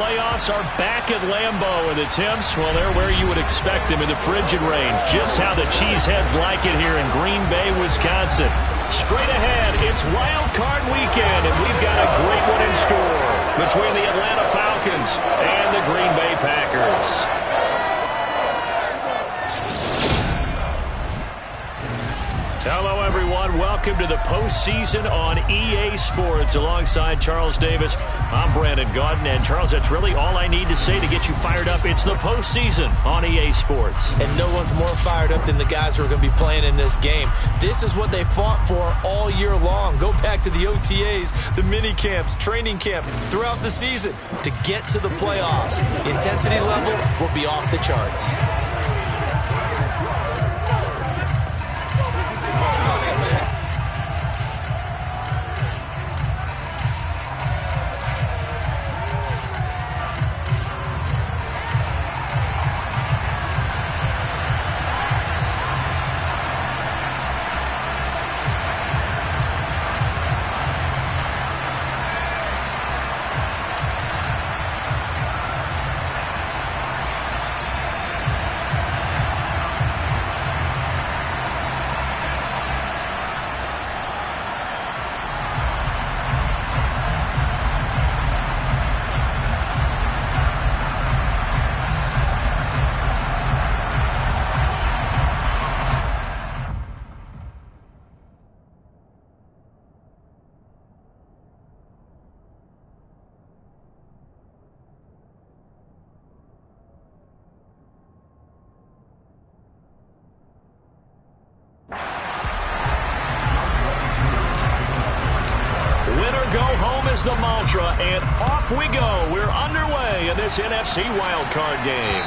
Playoffs are back at Lambeau, and the temps, well, they're where you would expect them in the frigid range. Just how the Cheeseheads like it here in Green Bay, Wisconsin. Straight ahead, it's Wild Card Weekend, and we've got a great one in store between the Atlanta Falcons and the Green Bay Packers. Hello, everyone. Welcome to the postseason on EA Sports. Alongside Charles Davis, I'm Brandon Gaudin. And, Charles, that's really all I need to say to get you fired up. It's the postseason on EA Sports. And no one's more fired up than the guys who are going to be playing in this game. This is what they fought for all year long. Go back to the OTAs, the mini camps, training camp, throughout the season to get to the playoffs. The intensity level will be off the charts. The mantra, and off we go. We're underway in this NFC wildcard game.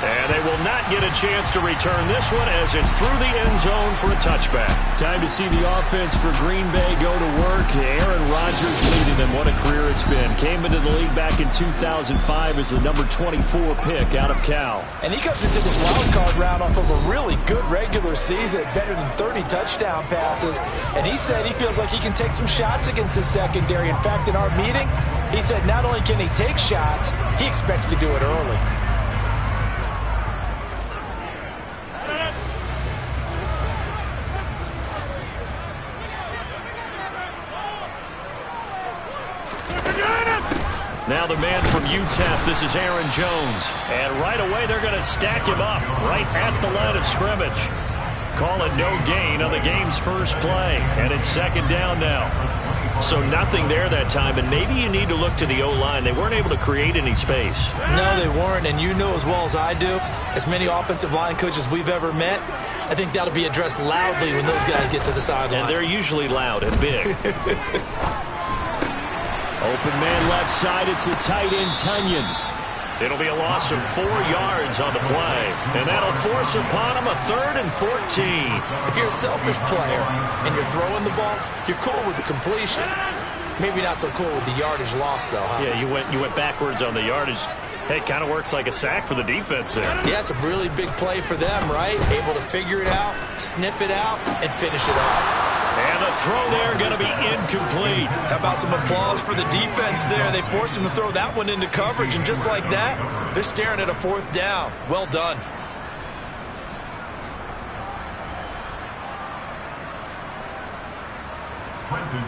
And they will not get a chance to return this one as it's through the end zone for a touchback. Time to see the offense for Green Bay go to work. Aaron Rodgers leading them. What a career it's been. Came into the league back in 2005 as the number 24 pick out of Cal. And he comes into this wildcard round off of a really good regular season, better than 30 touchdown passes. And he said he feels like he can take some shots against the secondary. In fact, in our meeting, he said not only can he take shots, he expects to do it early. Now the man from UTEP, this is Aaron Jones. And right away they're going to stack him up right at the line of scrimmage. Call it no gain on the game's first play. And it's second down now. So nothing there that time, and maybe you need to look to the O-line. They weren't able to create any space. No, they weren't, and you know as well as I do, as many offensive line coaches we've ever met, I think that'll be addressed loudly when those guys get to the sideline. And they're usually loud and big. Open man left side, it's the tight end, Tunyon. It'll be a loss of 4 yards on the play, and that'll force upon him a 3rd and 14. If you're a selfish player and you're throwing the ball, you're cool with the completion. Maybe not so cool with the yardage loss, though, huh? Yeah, you went backwards on the yardage. Hey, it kind of works like a sack for the defense there. Yeah, it's a really big play for them, right? Able to figure it out, sniff it out, and finish it off. And the throw there going to be incomplete. How about some applause for the defense there? They forced him to throw that one into coverage, and just like that, they're staring at a 4th down. Well done.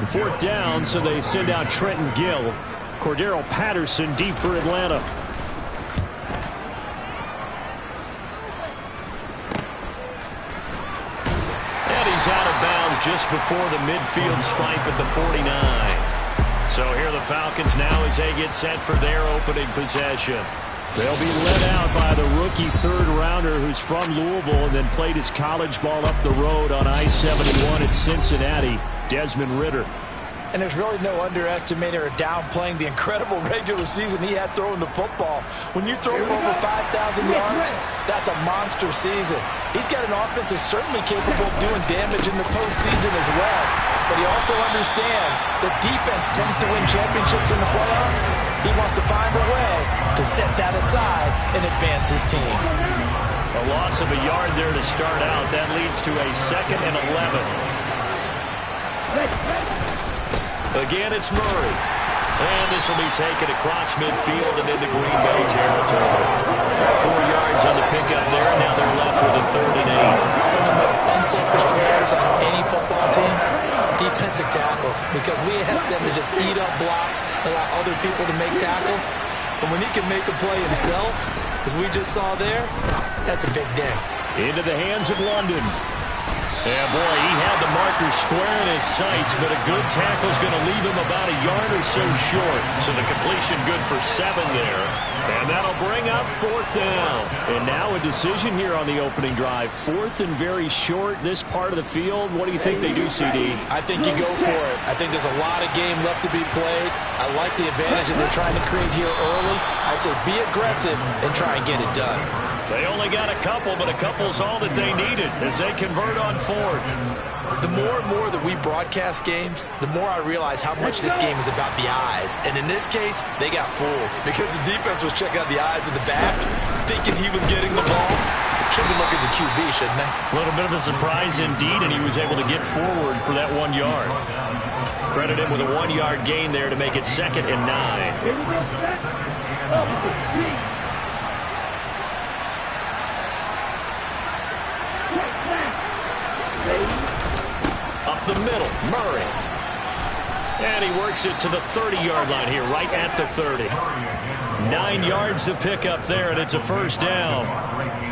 Fourth down, so they send out Trenton Gill. Cordero Patterson deep for Atlanta. Out of bounds just before the midfield stripe at the 49. So here the Falcons now as they get set for their opening possession. They'll be led out by the rookie 3rd rounder who's from Louisville and then played his college ball up the road on I-71 at Cincinnati, Desmond Ridder. And there's really no underestimating or downplaying the incredible regular season he had throwing the football. When you throw for over 5,000 yards, that's a monster season. He's got an offense that's certainly capable of doing damage in the postseason as well. But he also understands that defense tends to win championships in the playoffs. He wants to find a way to set that aside and advance his team. A loss of a yard there to start out. That leads to a 2nd and 11. Again, it's Murray. And this will be taken across midfield and into Green Bay territory. 4 yards on the pickup there, and now they're left with a 3rd and 8. Some of the most unselfish players on any football team, defensive tackles, because we ask them to just eat up blocks, allow other people to make tackles. But when he can make a play himself, as we just saw there, that's a big day. Into the hands of London. Yeah, boy, he had the marker square in his sights, but a good tackle is going to leave him about a yard or so short. So the completion good for 7 there. And that'll bring up 4th down. And now a decision here on the opening drive. 4th and very short, this part of the field. What do you think they do, CD? I think you go for it. I think there's a lot of game left to be played. I like the advantage that they're trying to create here early. I say be aggressive and try and get it done. They only got a couple, but a couple's all that they needed as they convert on 4th. The more and more that we broadcast games, the more I realize how much this game is about the eyes. And in this case, they got fooled because the defense was checking out the eyes of the back, thinking he was getting the ball. Should be looking at the QB, shouldn't they? A little bit of a surprise indeed, and he was able to get forward for that 1 yard. Credit him with a 1-yard gain there to make it 2nd and 9. Up the middle, Murray. And he works it to the 30-yard line here, right at the 30. 9 yards to pick up there, and it's a 1st down.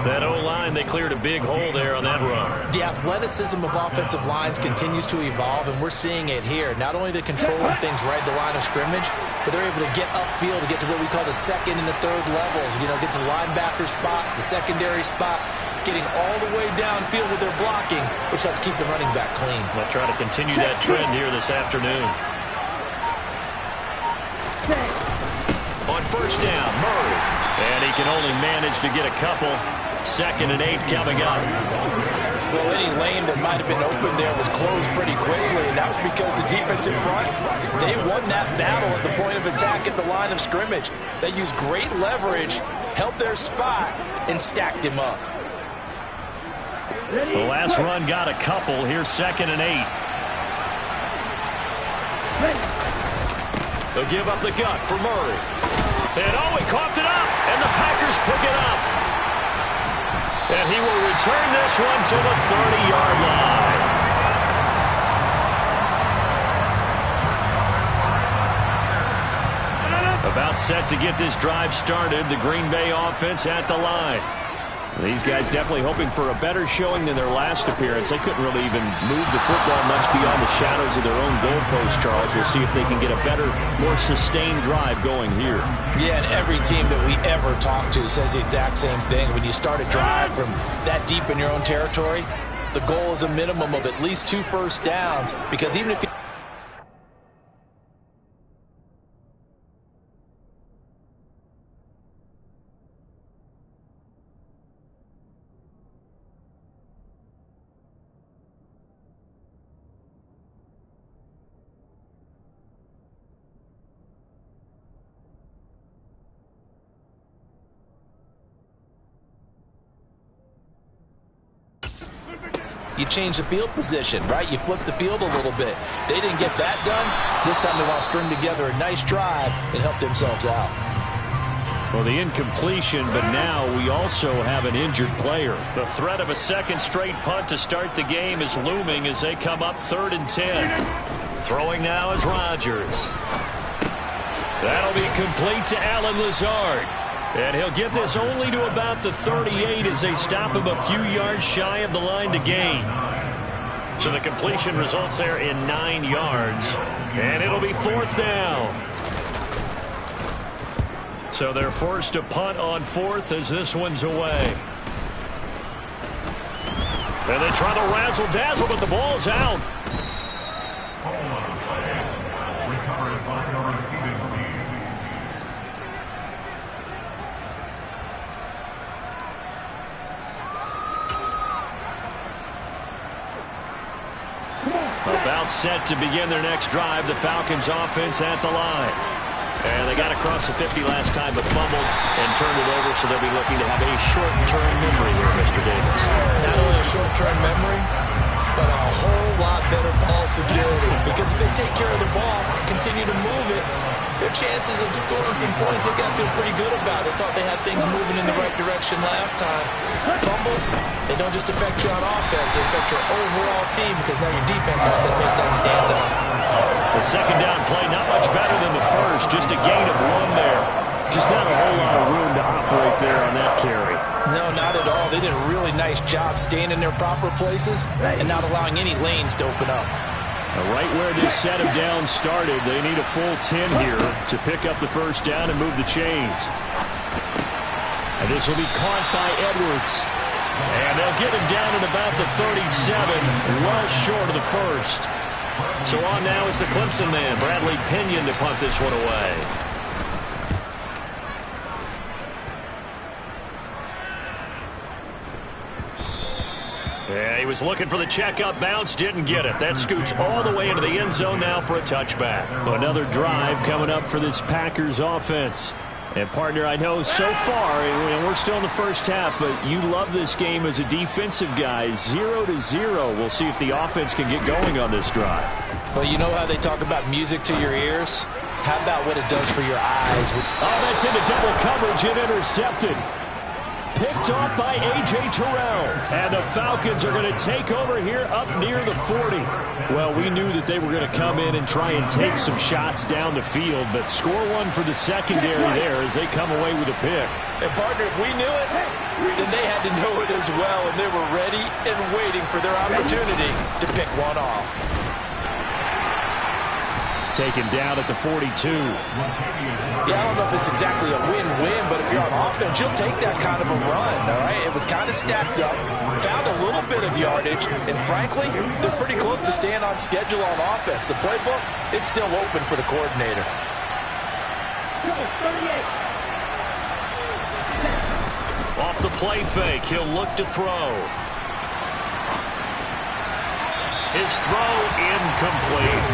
That O-line, they cleared a big hole there on that run. The athleticism of offensive lines continues to evolve, and we're seeing it here. Not only are they controlling things right at the line of scrimmage, but they're able to get upfield to get to what we call the 2nd and the 3rd levels. You know, get to the linebacker spot, the secondary spot, getting all the way downfield with their blocking, which helps keep the running back clean. They'll try to continue that trend here this afternoon. On 1st down, Murray. And he can only manage to get a couple. 2nd and 8 coming up. Well, any lane that might have been open there was closed pretty quickly, and that was because the defensive front, they won that battle at the point of attack at the line of scrimmage. They used great leverage, held their spot, and stacked him up. The last run got a couple. Here's 2nd and 8. They'll give up the gut for Murray. And oh, he coughed it up, and the Packers pick it up. And he will return this one to the 30-yard line. About set to get this drive started, the Green Bay offense at the line. These guys definitely hoping for a better showing than their last appearance. They couldn't really even move the football much beyond the shadows of their own goalpost, Charles. We'll see if they can get a better, more sustained drive going here. Yeah, and every team that we ever talk to says the exact same thing. When you start a drive from that deep in your own territory, the goal is a minimum of at least 2 first downs, because even if you change the field position, right? You flip the field a little bit. They didn't get that done. This time they want to string together a nice drive and help themselves out. Well, the incompletion, but now we also have an injured player. The threat of a 2nd straight punt to start the game is looming as they come up 3rd and 10. Throwing now is Rodgers. That'll be complete to Allen Lazard. And he'll get this only to about the 38 as they stop him a few yards shy of the line to gain. So the completion results there in 9 yards. And it'll be 4th down. So they're forced to punt on 4th as this one's away. And they try to razzle-dazzle, but the ball's out. About set to begin their next drive. The Falcons offense at the line. And they got across the 50 last time, but fumbled and turned it over, so they'll be looking to have a short-term memory here, Mr. Davis. Not only a short-term memory, but a whole lot better ball security. Because if they take care of the ball, continue to move it, their chances of scoring some points, they've got to feel pretty good about it. They thought they had things moving in the right direction last time. Fumbles, they don't just affect you on offense, they affect your overall team because now your defense has to make that stand up. The second down play, not much better than the first, just a gain of 1 there. Just not a whole lot of room to operate there on that carry. No, not at all. They did a really nice job staying in their proper places and not allowing any lanes to open up. Right where this set of downs started, they need a full 10 here to pick up the first down and move the chains. And this will be caught by Edwards. And they'll get him down at about the 37, well short of the first. So on now is the Clemson man, Bradley Pinion, to punt this one away. Yeah, he was looking for the checkup bounce, didn't get it. That scoots all the way into the end zone now for a touchback. Another drive coming up for this Packers offense. And, partner, I know so far, and we're still in the first half, but you love this game as a defensive guy. 0-0. We'll see if the offense can get going on this drive. Well, you know how they talk about music to your ears? How about what it does for your eyes? Oh, that's into double coverage and intercepted. Picked off by A.J. Terrell. And the Falcons are going to take over here up near the 40. Well, we knew that they were going to come in and try and take some shots down the field, but score one for the secondary there as they come away with a pick. And, partner, if we knew it, then they had to know it as well, and they were ready and waiting for their opportunity to pick one off. Taken down at the 42. Yeah, I don't know if it's exactly a win-win, but if you're on offense, you'll take that kind of a run, all right? It was kind of stacked up, found a little bit of yardage, and frankly, they're pretty close to staying on schedule on offense. The playbook is still open for the coordinator. Off the play fake, he'll look to throw. His throw incomplete.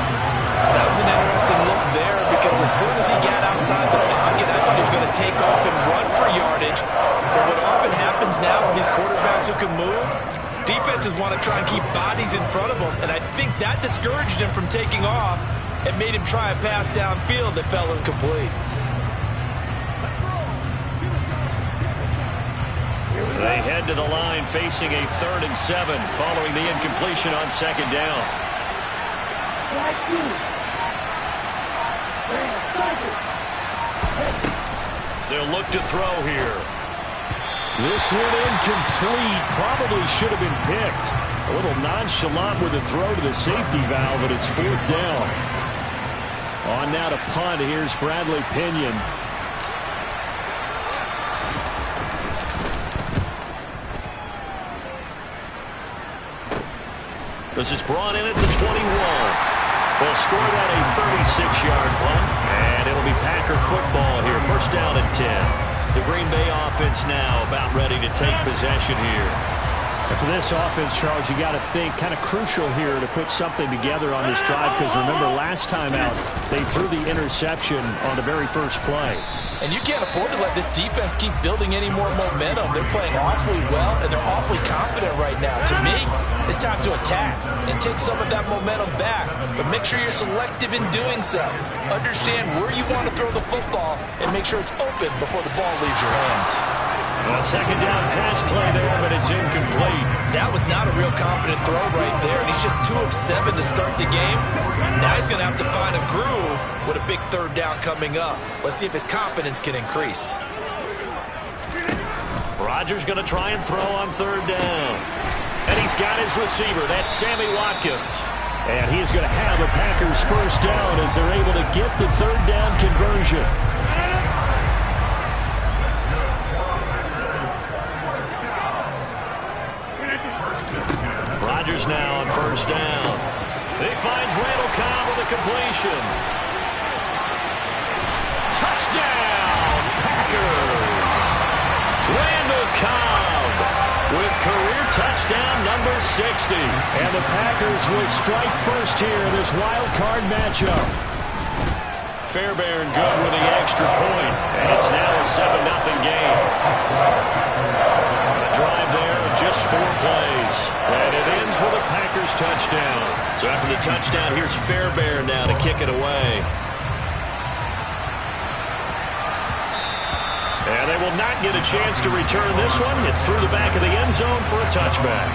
That was an interesting look there because as soon as he got outside the pocket, I thought he was going to take off and run for yardage. But what often happens now with these quarterbacks who can move, defenses want to try and keep bodies in front of them, and I think that discouraged him from taking off and made him try a pass downfield that fell incomplete. They head to the line facing a 3rd and 7 following the incompletion on second down. They'll look to throw here. This one incomplete. Probably should have been picked. A little nonchalant with a throw to the safety valve, but it's 4th down. On now to punt. Here's Bradley Pinion. This is brought in at the 21. They'll score that a 36-yard punt, and it'll be Packer football here. First down and 10. The Green Bay offense now about ready to take possession here. And for this offense, Charles, you got to think kind of crucial here to put something together on this drive because remember last time out they threw the interception on the very first play. And you can't afford to let this defense keep building any more momentum. They're playing awfully well, and they're awfully confident right now. To me, it's time to attack and take some of that momentum back. But make sure you're selective in doing so. Understand where you want to throw the football and make sure it's open before the ball leaves your hands. A second down pass play there, but it's incomplete. That was not a real confident throw right there, and he's just 2 of 7 to start the game. Now he's going to have to find a groove with a big 3rd down coming up. Let's see if his confidence can increase. Rodgers going to try and throw on 3rd down. And he's got his receiver. That's Sammy Watkins. And he's going to have a Packers first down as they're able to get the 3rd down conversion. Rodgers now on 1st down. He finds Randall Cobb with a completion. Touchdown, Packers! Randall Cobb with career touchdown number 60. And the Packers will strike first here in this wild card matchup. Fairbairn good with the extra point. And it's now a 7-0 game. A drive there, just 4 plays. And it ends with a Packers first touchdown. So after the touchdown, here's Fairbairn now to kick it away. And they will not get a chance to return this one. It's through the back of the end zone for a touchback.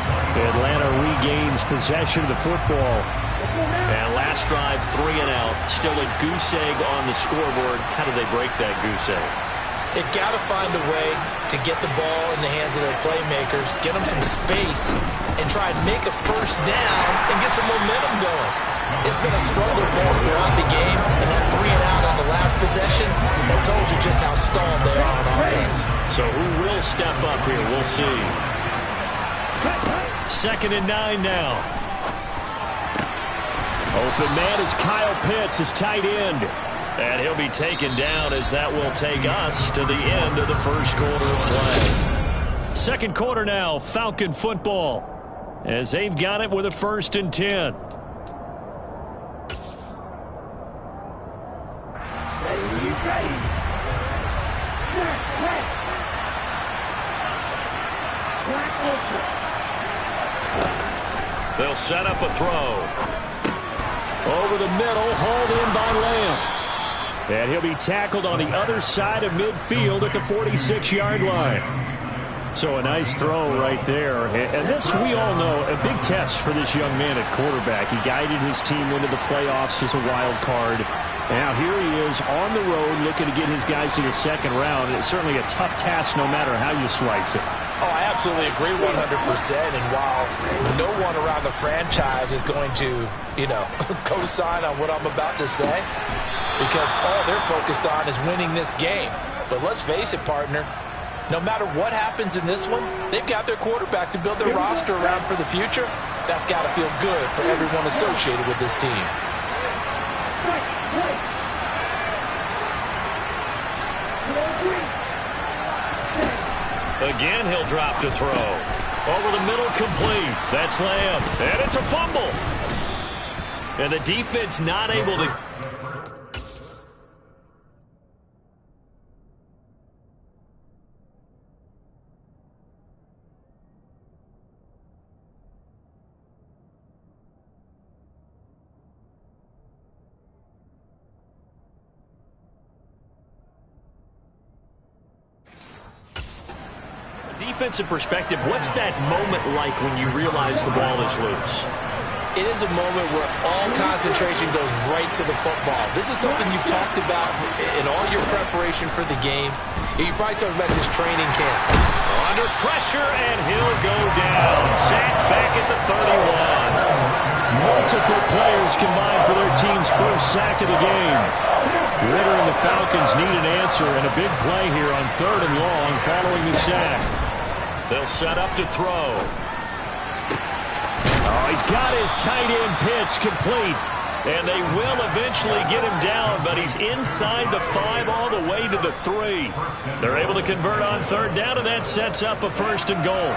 Atlanta regains possession of the football. And last drive, 3 and out. Still a goose egg on the scoreboard. How do they break that goose egg? They've got to find a way to get the ball in the hands of their playmakers, get them some space, and try and make a first down and get some momentum going. It's been a struggle for them throughout the game, and that 3 and out on the last possession, that told you just how stalled they are on offense. So who will step up here? We'll see. 2nd and 9 now. Open man is Kyle Pitts, his tight end. And he'll be taken down as that will take us to the end of the first quarter of play. Second quarter now, Falcon football, as they've got it with a 1st and 10. They'll set up a throw. Over the middle, hauled in by Lamb. And he'll be tackled on the other side of midfield at the 46-yard line. So a nice throw right there. And this, we all know, a big test for this young man at quarterback. He guided his team into the playoffs as a wild card. Now here he is on the road looking to get his guys to the 2nd round. It's certainly a tough task no matter how you slice it. Oh, I absolutely agree 100%. And while no one around the franchise is going to, co-sign on what I'm about to say, because all they're focused on is winning this game. But let's face it, partner, no matter what happens in this one, they've got their quarterback to build their roster around for the future. That's got to feel good for everyone associated with this team. Again, he'll drop to throw. Over the middle, complete. That's Lamb. And it's a fumble. And the defense not able to... Defensive perspective, what's that moment like when you realize the ball is loose? It is a moment where all concentration goes right to the football. This is something you've talked about in all your preparation for the game. You probably talked about his training camp. Under pressure, and he'll go down. Sacked back at the 31. Multiple players combined for their team's first sack of the game. Ritter and the Falcons need an answer, and a big play here on 3rd and long following the sack. They'll set up to throw. Oh, he's got his tight end Pitts complete. And they will eventually get him down, but he's inside the 5 all the way to the 3. They're able to convert on 3rd down, and that sets up a 1st and goal.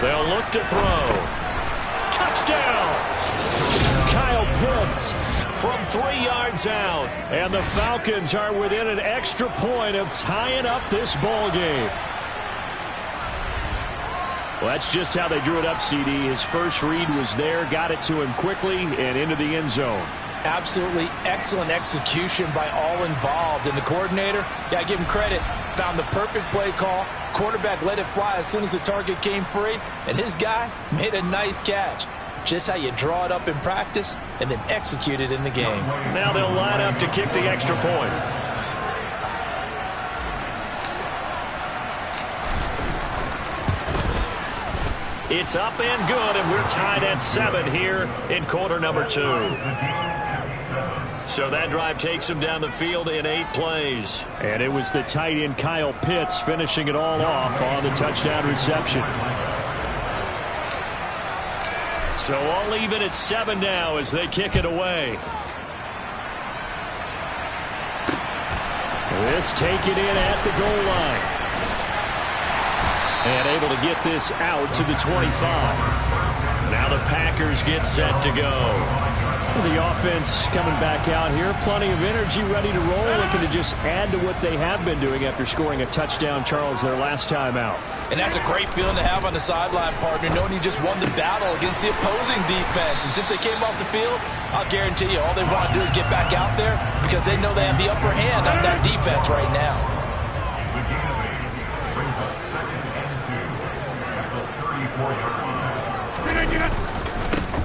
They'll look to throw. Touchdown! Kyle Pitts from 3 yards out. And the Falcons are within an extra point of tying up this ball game. Well, that's just how they drew it up, CD. His first read was there, got it to him quickly, and into the end zone. Absolutely excellent execution by all involved. And the coordinator, got to give him credit, found the perfect play call. Quarterback let it fly as soon as the target came free, and his guy made a nice catch. Just how you draw it up in practice and then execute it in the game. Now they'll line up to kick the extra point. It's up and good, and we're tied at 7 here in quarter number 2. So that drive takes him down the field in 8 plays. And it was the tight end Kyle Pitts finishing it all off on the touchdown reception. So all even at 7 now as they kick it away. This taken in at the goal line. And able to get this out to the 25. Now the Packers get set to go. The offense coming back out here. Plenty of energy, ready to roll, looking to just add to what they have been doing after scoring a touchdown, Charles, their last time out. And that's a great feeling to have on the sideline, partner, knowing you just won the battle against the opposing defense. And since they came off the field, I'll guarantee you all they want to do is get back out there because they know they have the upper hand on that defense right now.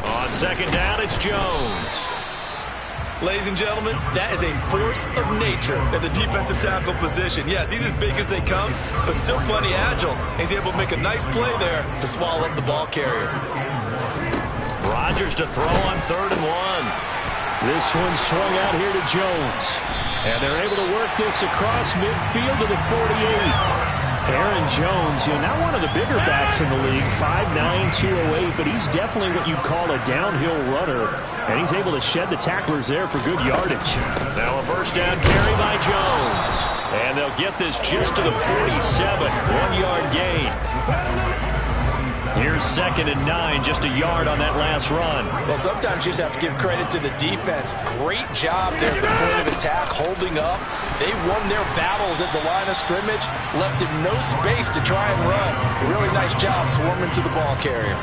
On second down, it's Jones. Ladies and gentlemen, that is a force of nature at the defensive tackle position. Yes, he's as big as they come, but still plenty agile. He's able to make a nice play there to swallow up the ball carrier. Rodgers to throw on 3rd and 1. This one swung out here to Jones. And they're able to work this across midfield to the 48. Aaron Jones, not one of the bigger backs in the league, 5'9", 208, but he's definitely what you'd call a downhill runner. And he's able to shed the tacklers there for good yardage. Now a first down carry by Jones. And they'll get this just to the 47, 1-yard gain. Here's 2nd and 9, just a yard on that last run. Well, sometimes you just have to give credit to the defense. Great job there at the point of attack, holding up. They won their battles at the line of scrimmage, left him no space to try and run. Really nice job swarming to the ball carrier.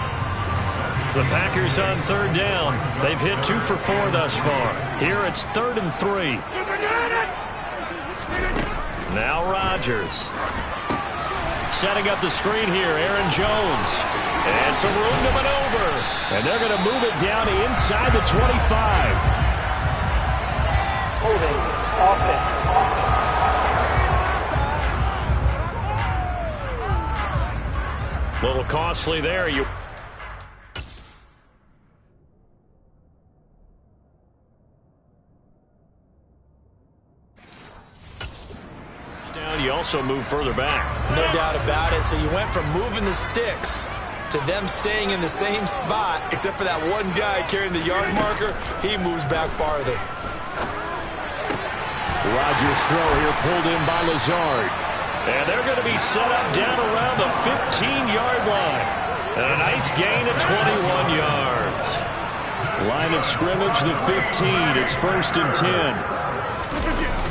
The Packers on 3rd down. They've hit 2 for 4 thus far. Here it's 3rd and 3. Now Rodgers. Setting up the screen here, Aaron Jones. And some room to maneuver. And they're going to move it down to inside the 25. Holding offense. A little costly there. You also move further back. No doubt about it. So you went from moving the sticks to them staying in the same spot, except for that one guy carrying the yard marker. He moves back farther. Rodgers' throw here pulled in by Lazard. And they're going to be set up down around the 15-yard line. And a nice gain of 21 yards. Line of scrimmage, the 15. It's 1st and 10.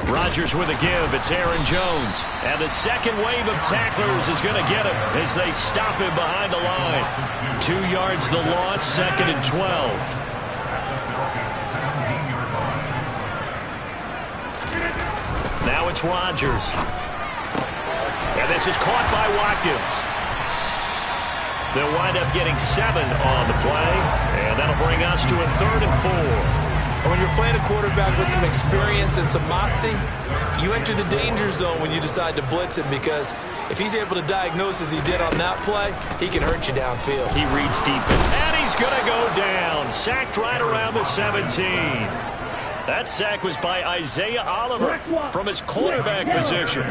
Rodgers with a give. It's Aaron Jones. And the second wave of tacklers is going to get him as they stop him behind the line. 2 yards the loss, 2nd and 12. Now it's Rodgers. And this is caught by Watkins. They'll wind up getting 7 on the play. And that'll bring us to a 3rd and 4. When you're playing a quarterback with some experience and some moxie, you enter the danger zone when you decide to blitz him, because if he's able to diagnose as he did on that play, he can hurt you downfield. He reads defense, and he's going to go down. Sacked right around the 17. That sack was by Isaiah Oliver from his quarterback position.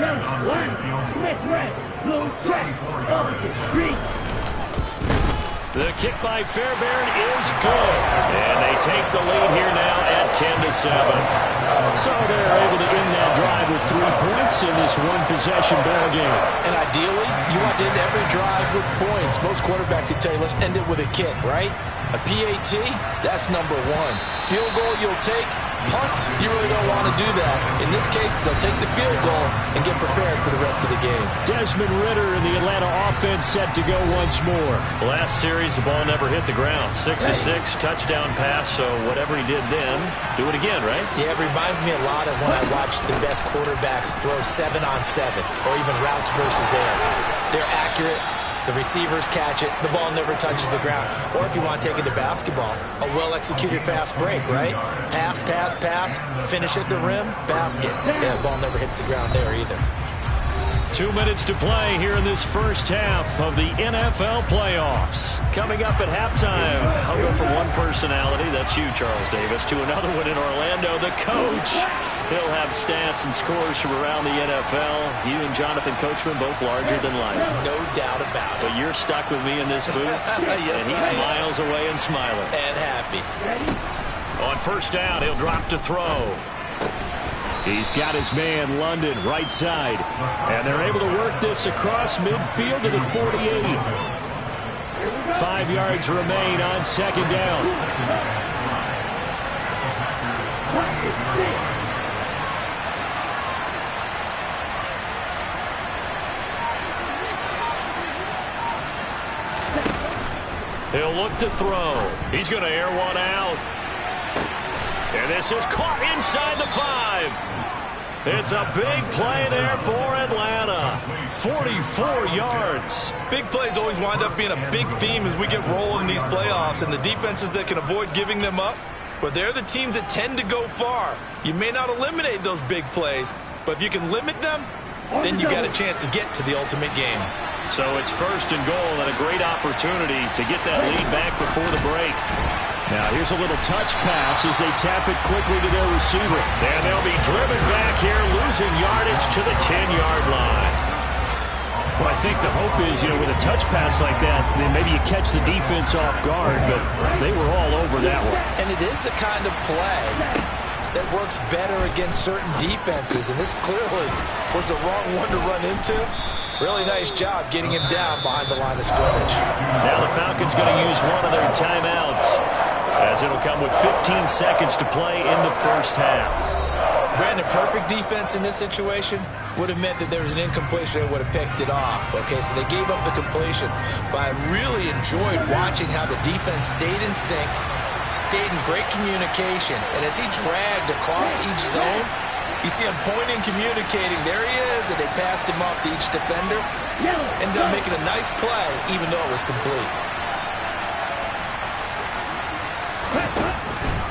The kick by Fairbairn is good. And they take the lead here now at 10-7. So they're able to end that drive with 3 points in this one-possession ball game. And ideally, you want to end every drive with points. Most quarterbacks would tell you, let's end it with a kick, right? A PAT, that's number 1. Field goal you'll take. Punts, you really don't want to do that. In this case, they'll take the field goal and get prepared for the rest of the game. Desmond Ridder and the Atlanta offense set to go once more. Last series, the ball never hit the ground. 6 of 6, touchdown pass, so whatever he did then, do it again, right? Yeah, it reminds me a lot of when I watched the best quarterbacks throw 7-on-7 or even routes versus air. They're accurate. The receivers catch it. The ball never touches the ground. Or if you want to take it to basketball, a well-executed fast break, right? Pass, pass, pass, finish at the rim, basket. Yeah, the ball never hits the ground there either. 2 minutes to play here in this first half of the NFL playoffs. Coming up at halftime, I'll go from one personality, that's you, Charles Davis, to another one in Orlando, the coach. He'll have stats and scores from around the NFL. You and Jonathan Coachman, both larger than life. No doubt about it. But you're stuck with me in this booth, yes, and he's miles away and smiling. And happy. On first down, he'll drop to throw. He's got his man, London, right side. And they're able to work this across midfield to the 48. 5 yards remain on second down. He'll look to throw. He's going to air one out. And this is caught inside the 5. It's a big play there for Atlanta. 44 yards. Big plays always wind up being a big theme as we get rolling in these playoffs, and the defenses that can avoid giving them up, but they're the teams that tend to go far. You may not eliminate those big plays, but if you can limit them, then you got a chance to get to the ultimate game. So it's first and goal and a great opportunity to get that lead back before the break. Now here's a little touch pass as they tap it quickly to their receiver. And they'll be driven back here, losing yardage to the 10-yard line. Well, I think the hope is, with a touch pass like that, then maybe you catch the defense off guard, but they were all over that one. And it is the kind of play that works better against certain defenses, and this clearly was the wrong one to run into. Really nice job getting him down behind the line of scrimmage. Now the Falcons going to use one of their timeouts, as it'll come with 15 seconds to play in the first half. Brandon, perfect defense in this situation would have meant that there was an incompletion and would have picked it off. Okay, so they gave up the completion. But I really enjoyed watching how the defense stayed in sync, stayed in great communication. And as he dragged across each zone, you see him pointing, communicating. There he is, and they passed him off to each defender. Ended up making a nice play, even though it was complete.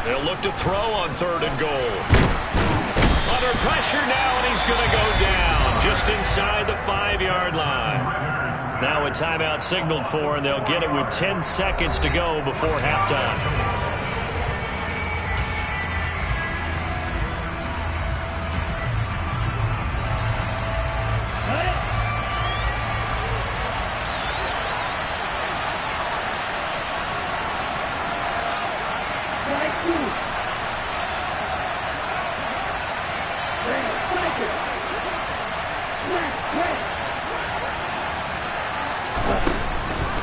They'll look to throw on 3rd and goal. Under pressure now, and he's going to go down just inside the 5-yard line. Now a timeout signaled for, and they'll get it with 10 seconds to go before halftime.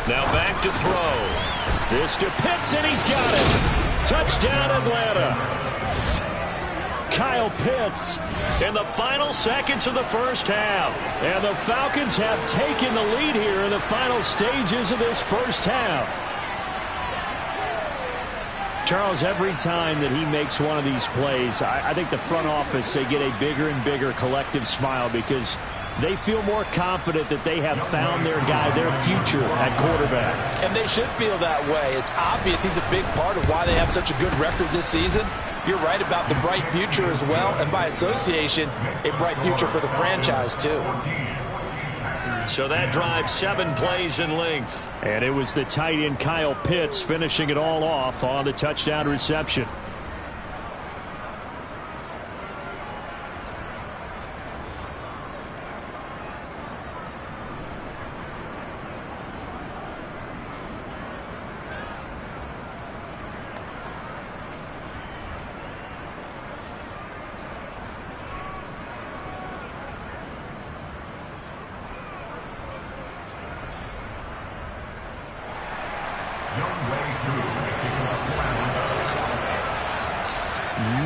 Now back to throw. This to Pitts, and he's got it. Touchdown, Atlanta. Kyle Pitts in the final seconds of the first half. And the Falcons have taken the lead here in the final stages of this first half. Charles, every time that he makes one of these plays, I think the front office, they get a bigger and bigger collective smile because they feel more confident that they have found their guy, their future at quarterback. And they should feel that way. It's obvious he's a big part of why they have such a good record this season. You're right about the bright future as well, and by association, a bright future for the franchise too. So that drive 7 plays in length. And it was the tight end Kyle Pitts finishing it all off on the touchdown reception.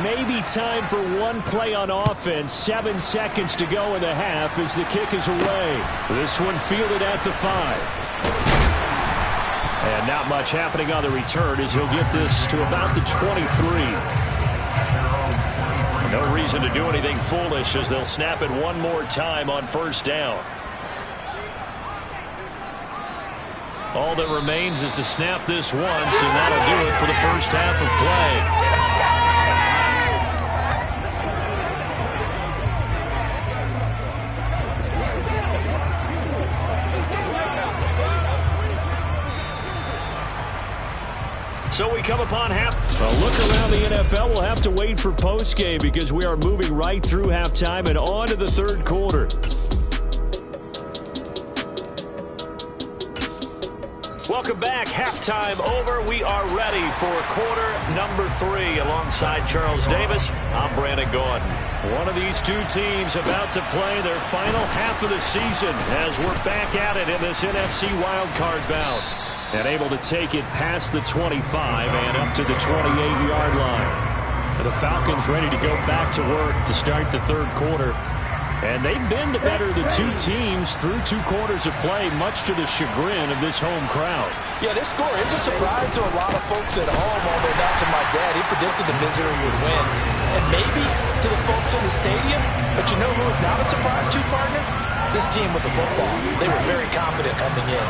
Maybe time for one play on offense. 7 seconds to go in the half as the kick is away. This one fielded at the 5. And not much happening on the return as he'll get this to about the 23. No reason to do anything foolish as they'll snap it one more time on first down. All that remains is to snap this once, and that'll do it for the first half of play. So we come upon half. A look around the NFL. We'll have to wait for postgame because we are moving right through halftime and on to the third quarter. Welcome back. Halftime over. We are ready for quarter number 3. Alongside Charles Davis, I'm Brandon Gordon. One of these two teams about to play their final half of the season as we're back at it in this NFC Wildcard bout. And able to take it past the 25 and up to the 28-yard line. The Falcons ready to go back to work to start the third quarter. And they've been the better of the two teams through 2 quarters of play, much to the chagrin of this home crowd. Yeah, this score is a surprise to a lot of folks at home, although not to my dad. He predicted the Missouri would win. And maybe to the folks in the stadium. But you know who is not a surprise to, partner? This team with the football. They were very confident coming in.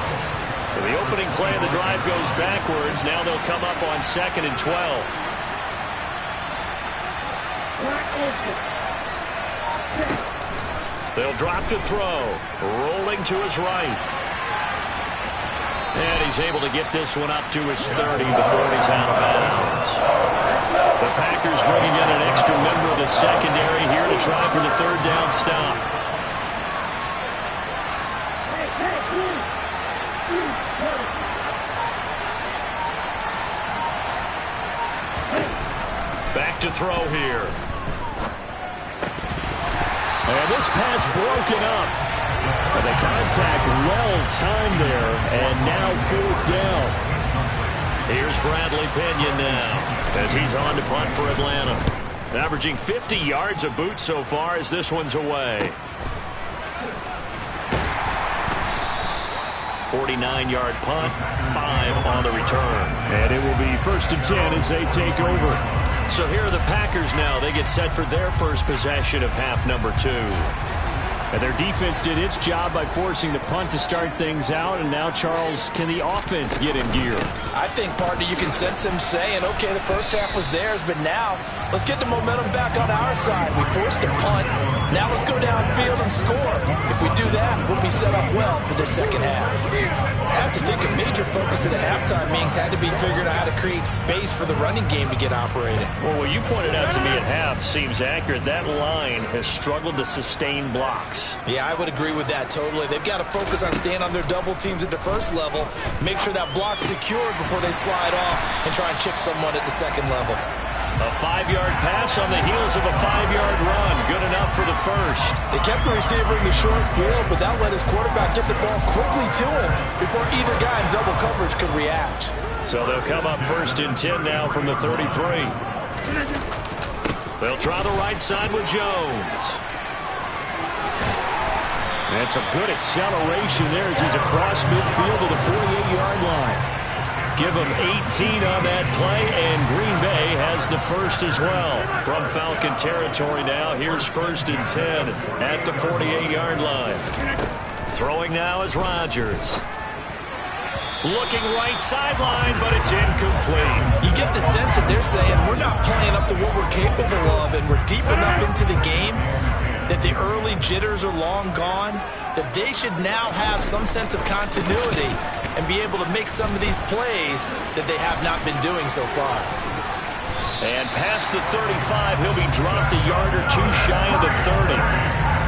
So the opening play of the drive goes backwards. Now they'll come up on 2nd and 12. They'll drop to throw. Rolling to his right. And he's able to get this one up to his 30 before he's out of bounds. The Packers bringing in an extra member of the secondary here to try for the 3rd down stop. Back to throw here. And this pass broken up. And the contact well-timed there. And now 4th down. Here's Bradley Pinion now as he's on to punt for Atlanta. Averaging 50 yards of boot so far as this one's away. 49-yard punt, 5 on the return. And it will be 1st and 10 as they take over. So here are the Packers now. They get set for their first possession of half number 2. And their defense did its job by forcing the punt to start things out. And now, Charles, can the offense get in gear? I think, partner, you can sense them saying, okay, the first half was theirs, but now let's get the momentum back on our side. We forced a punt. Now let's go downfield and score. If we do that, we'll be set up well for the second half. I have to think a major focus at the halftime meetings had to be figuring out how to create space for the running game to get operated. Well, what you pointed out to me at half seems accurate. That line has struggled to sustain blocks. Yeah, I would agree with that totally. They've got to focus on staying on their double teams at the first level, make sure that block's secured before they slide off and try and chip someone at the second level. A 5-yard pass on the heels of a 5-yard run. Good enough for the first. They kept the receiver in the short field, but that let his quarterback get the ball quickly to him before either guy in double coverage could react. So they'll come up 1st and 10 now from the 33. They'll try the right side with Jones. And some good acceleration there as he's across midfield to the 48-yard line. Give him 18 on that play, and Green Bay has the first as well. From Falcon territory now, here's 1st and 10 at the 48-yard line. Throwing now is Rodgers. Looking right sideline, but it's incomplete. You get the sense that they're saying we're not playing up to what we're capable of, and we're deep enough into the game that the early jitters are long gone, that they should now have some sense of continuity and be able to make some of these plays that they have not been doing so far. And past the 35, he'll be dropped a yard or 2 shy of the 30.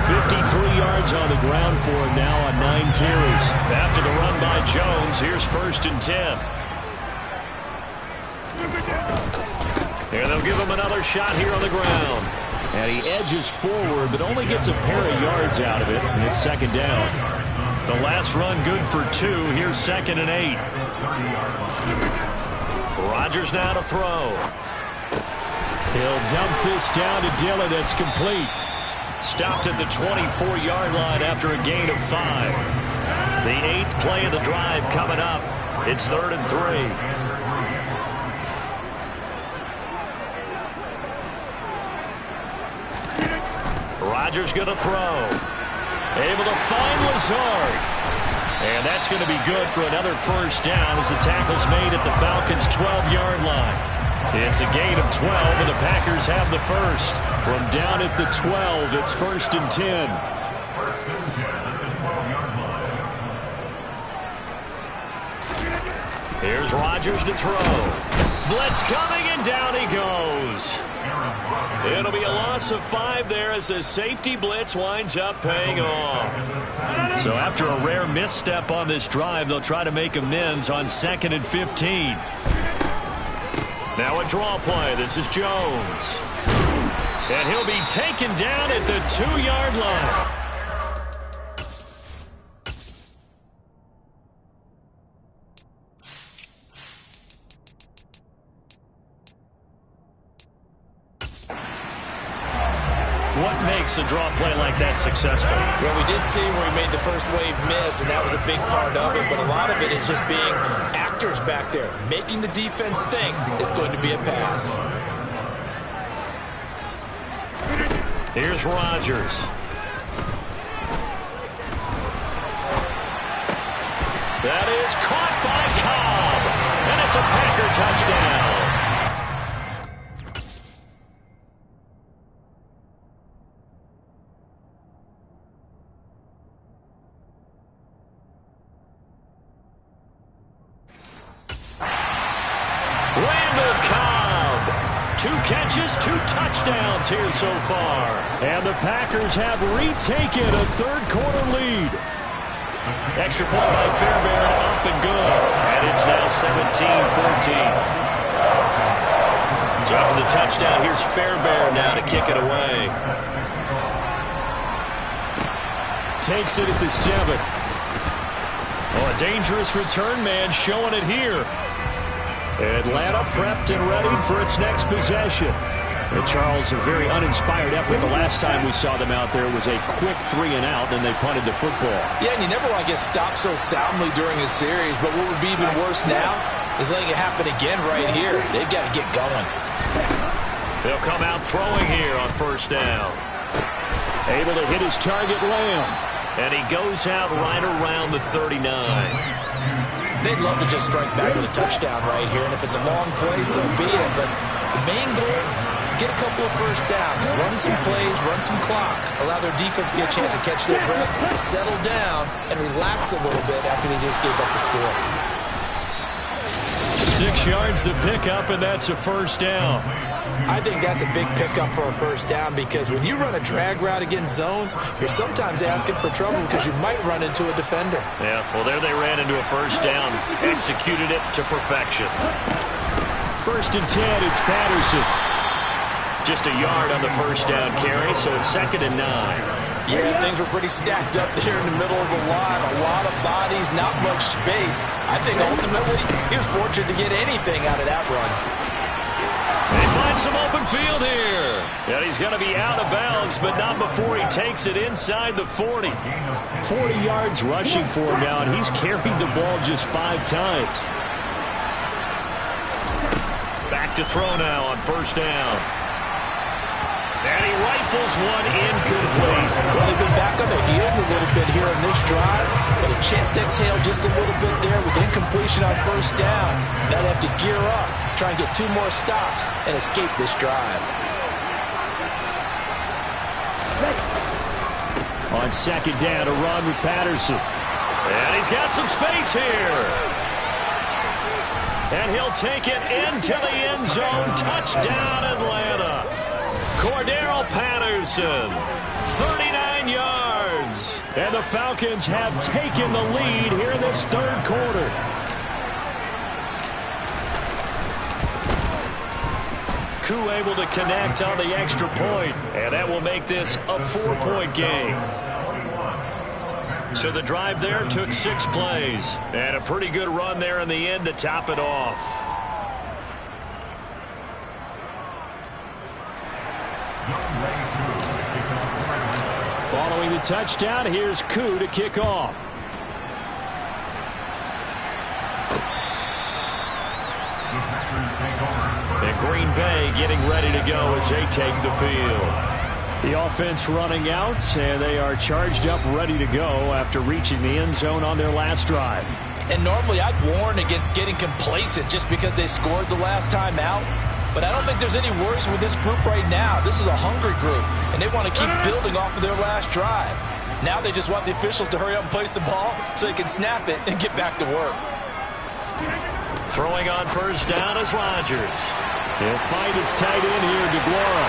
53 yards on the ground for him now on 9 carries. After the run by Jones, here's 1st and 10. And they'll give him another shot here on the ground. And he edges forward, but only gets a pair of yards out of it, and it's 2nd down. The last run good for 2. Here's 2nd and 8. Rodgers now to throw. He'll dump this down to Dillon. That's complete. Stopped at the 24-yard line after a gain of 5. The 8th play of the drive coming up. It's 3rd and 3. Rodgers going to throw. Able to find Lazard. And that's going to be good for another 1st down as the tackle's made at the Falcons' 12-yard line. It's a gain of 12, and the Packers have the first. From down at the 12, it's 1st and 10. Here's Rodgers to throw. Blitz coming, and down he goes. It'll be a loss of 5 there as the safety blitz winds up paying off. So after a rare misstep on this drive, they'll try to make amends on 2nd and 15. Now a draw play. This is Jones. And he'll be taken down at the 2-yard line. what makes a draw play like that successful? Well, we did see where he made the first wave miss, and that was a big part of it. But a lot of it is just being actors back there, making the defense think it's going to be a pass. Here's Rodgers. That is caught by Cobb, and it's a Packer touchdown. Randall Cobb, 2 catches, 2 touchdowns here so far. And the Packers have retaken a third-quarter lead. Extra point by Fairbairn, up and good. And it's now 17-14. So after the touchdown, here's Fairbairn now to kick it away. Takes it at the 7. Oh, a dangerous return man showing it here. Atlanta prepped and ready for its next possession. And Charles, a very uninspired effort. The last time we saw them out there was a quick 3 and out, and they punted the football. Yeah, and you never want to get stopped so soundly during a series, but what would be even worse now is letting it happen again right here. They've got to get going. They'll come out throwing here on first down. Able to hit his target, Lamb. And he goes out right around the 39. They'd love to just strike back with a touchdown right here, and if it's a long play, so be it. But the main goal, get a couple of first downs, run some plays, run some clock, allow their defense to get a chance to catch their breath, settle down, and relax a little bit after they just gave up the score. 6 yards to pick up, and that's a first down. I think that's a big pickup for a first down because when you run a drag route against zone, you're sometimes asking for trouble because you might run into a defender. Yeah, well, there they ran into a first down, executed it to perfection. 1st and 10, it's Patterson. Just a yard on the first down carry, so it's 2nd and 9. Yeah, things were pretty stacked up there in the middle of the line. A lot of bodies, not much space. I think ultimately he was fortunate to get anything out of that run. They find some open field here. And he's going to be out of bounds, but not before he takes it inside the 40. 40 yards rushing for him now, and he's carried the ball just 5 times. Back to throw now on first down. And he rifles one incomplete. Well, they've been back on their heels a little bit here in this drive, but a chance to exhale just a little bit there with incompletion on first down. Now they have to gear up, try and get 2 more stops, and escape this drive. On 2nd down, a run with Patterson. And he's got some space here. And he'll take it into the end zone. Touchdown, Atlanta. Cordero Patterson, 39 yards. And the Falcons have taken the lead here in this 3rd quarter. Koo able to connect on the extra point, and that will make this a 4-point game. So the drive there took 6 plays, and a pretty good run there in the end to top it off. Following the touchdown, here's Koo to kick off. And Green Bay getting ready to go as they take the field. The offense running out, and they are charged up, ready to go after reaching the end zone on their last drive. And normally I'd warn against getting complacent just because they scored the last time out. But I don't think there's any worries with this group right now. This is a hungry group, and they want to keep building off of their last drive. Now they just want the officials to hurry up and place the ball so they can snap it and get back to work. Throwing on first down is Rodgers. He'll find his tight end here, DeGuara.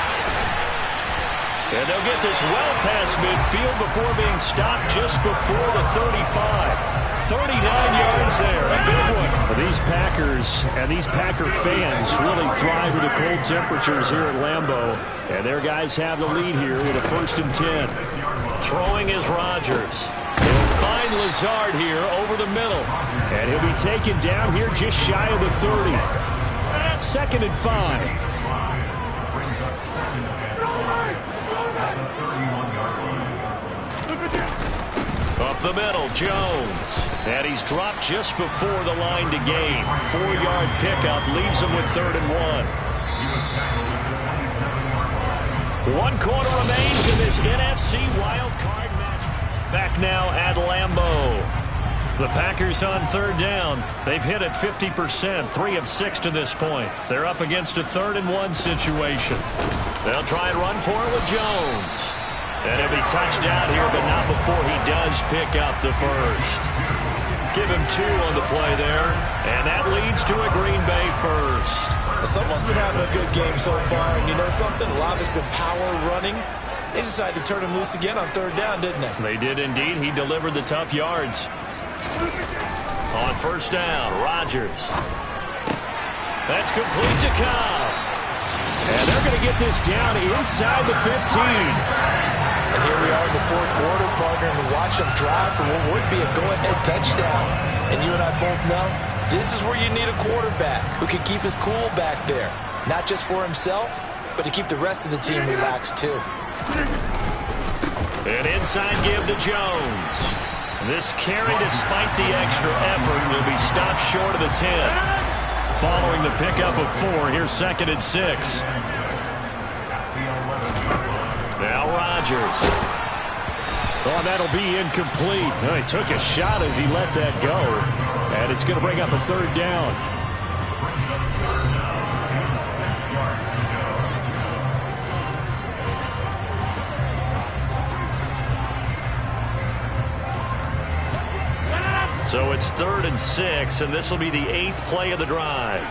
And they'll get this well past midfield before being stopped just before the 35. 39 yards there, a big one. Well, these Packers and these Packer fans really thrive in the cold temperatures here at Lambeau. And their guys have the lead here with a 1st and 10. Throwing is Rodgers. He'll find Lazard here over the middle. And he'll be taken down here just shy of the 30. 2nd and 5. Up the middle, Jones. And he's dropped just before the line to gain. 4-yard pickup leaves him with 3rd and 1. 1 quarter remains in this NFC Wildcard match. Back now at Lambeau. The Packers on 3rd down. They've hit it 50%, 3 of 6 to this point. They're up against a 3rd and 1 situation. They'll try and run for it with Jones. And he'll be touched out here, but not before he does pick up the first. Give him 2 on the play there, and that leads to a Green Bay first. Someone's been having a good game so far, and you know something? A lot of it's been power running. They decided to turn him loose again on 3rd down, didn't they? They did indeed. He delivered the tough yards. On 1st down, Rodgers. That's complete to Cobb. And they're going to get this down inside the 15. And here we are in the 4th quarter, partner, and watch them drive for what would be a go-ahead touchdown. And you and I both know this is where you need a quarterback who can keep his cool back there. Not just for himself, but to keep the rest of the team relaxed too. An inside give to Jones. This carry, despite the extra effort, will be stopped short of the 10. Following the pickup of 4, here's 2nd and 6. Now Rodgers. Oh, that'll be incomplete. Oh, he took a shot as he let that go. And it's going to bring up a 3rd down. So it's 3rd and 6, and this will be the 8th play of the drive.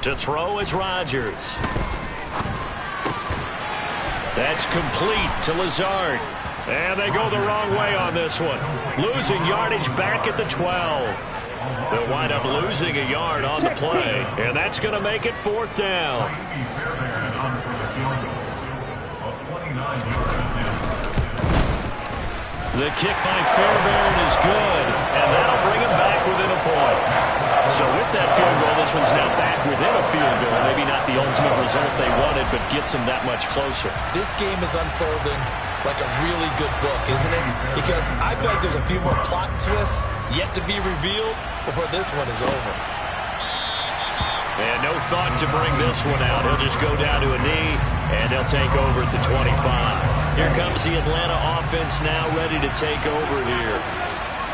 To throw is Rodgers. That's complete to Lazard. And they go the wrong way on this one. Losing yardage back at the 12. They'll wind up losing a yard on the play. And that's going to make it 4th down. The kick by Fairbairn is good. And that'll bring him back within a point. So with that field goal, this one's now back within a field goal. Maybe not the ultimate result they wanted, but gets them that much closer. This game is unfolding like a really good book, isn't it? Because I feel like there's a few more plot twists yet to be revealed before this one is over. And no thought to bring this one out. He'll just go down to a knee, and he'll take over at the 25. Here comes the Atlanta offense now ready to take over here.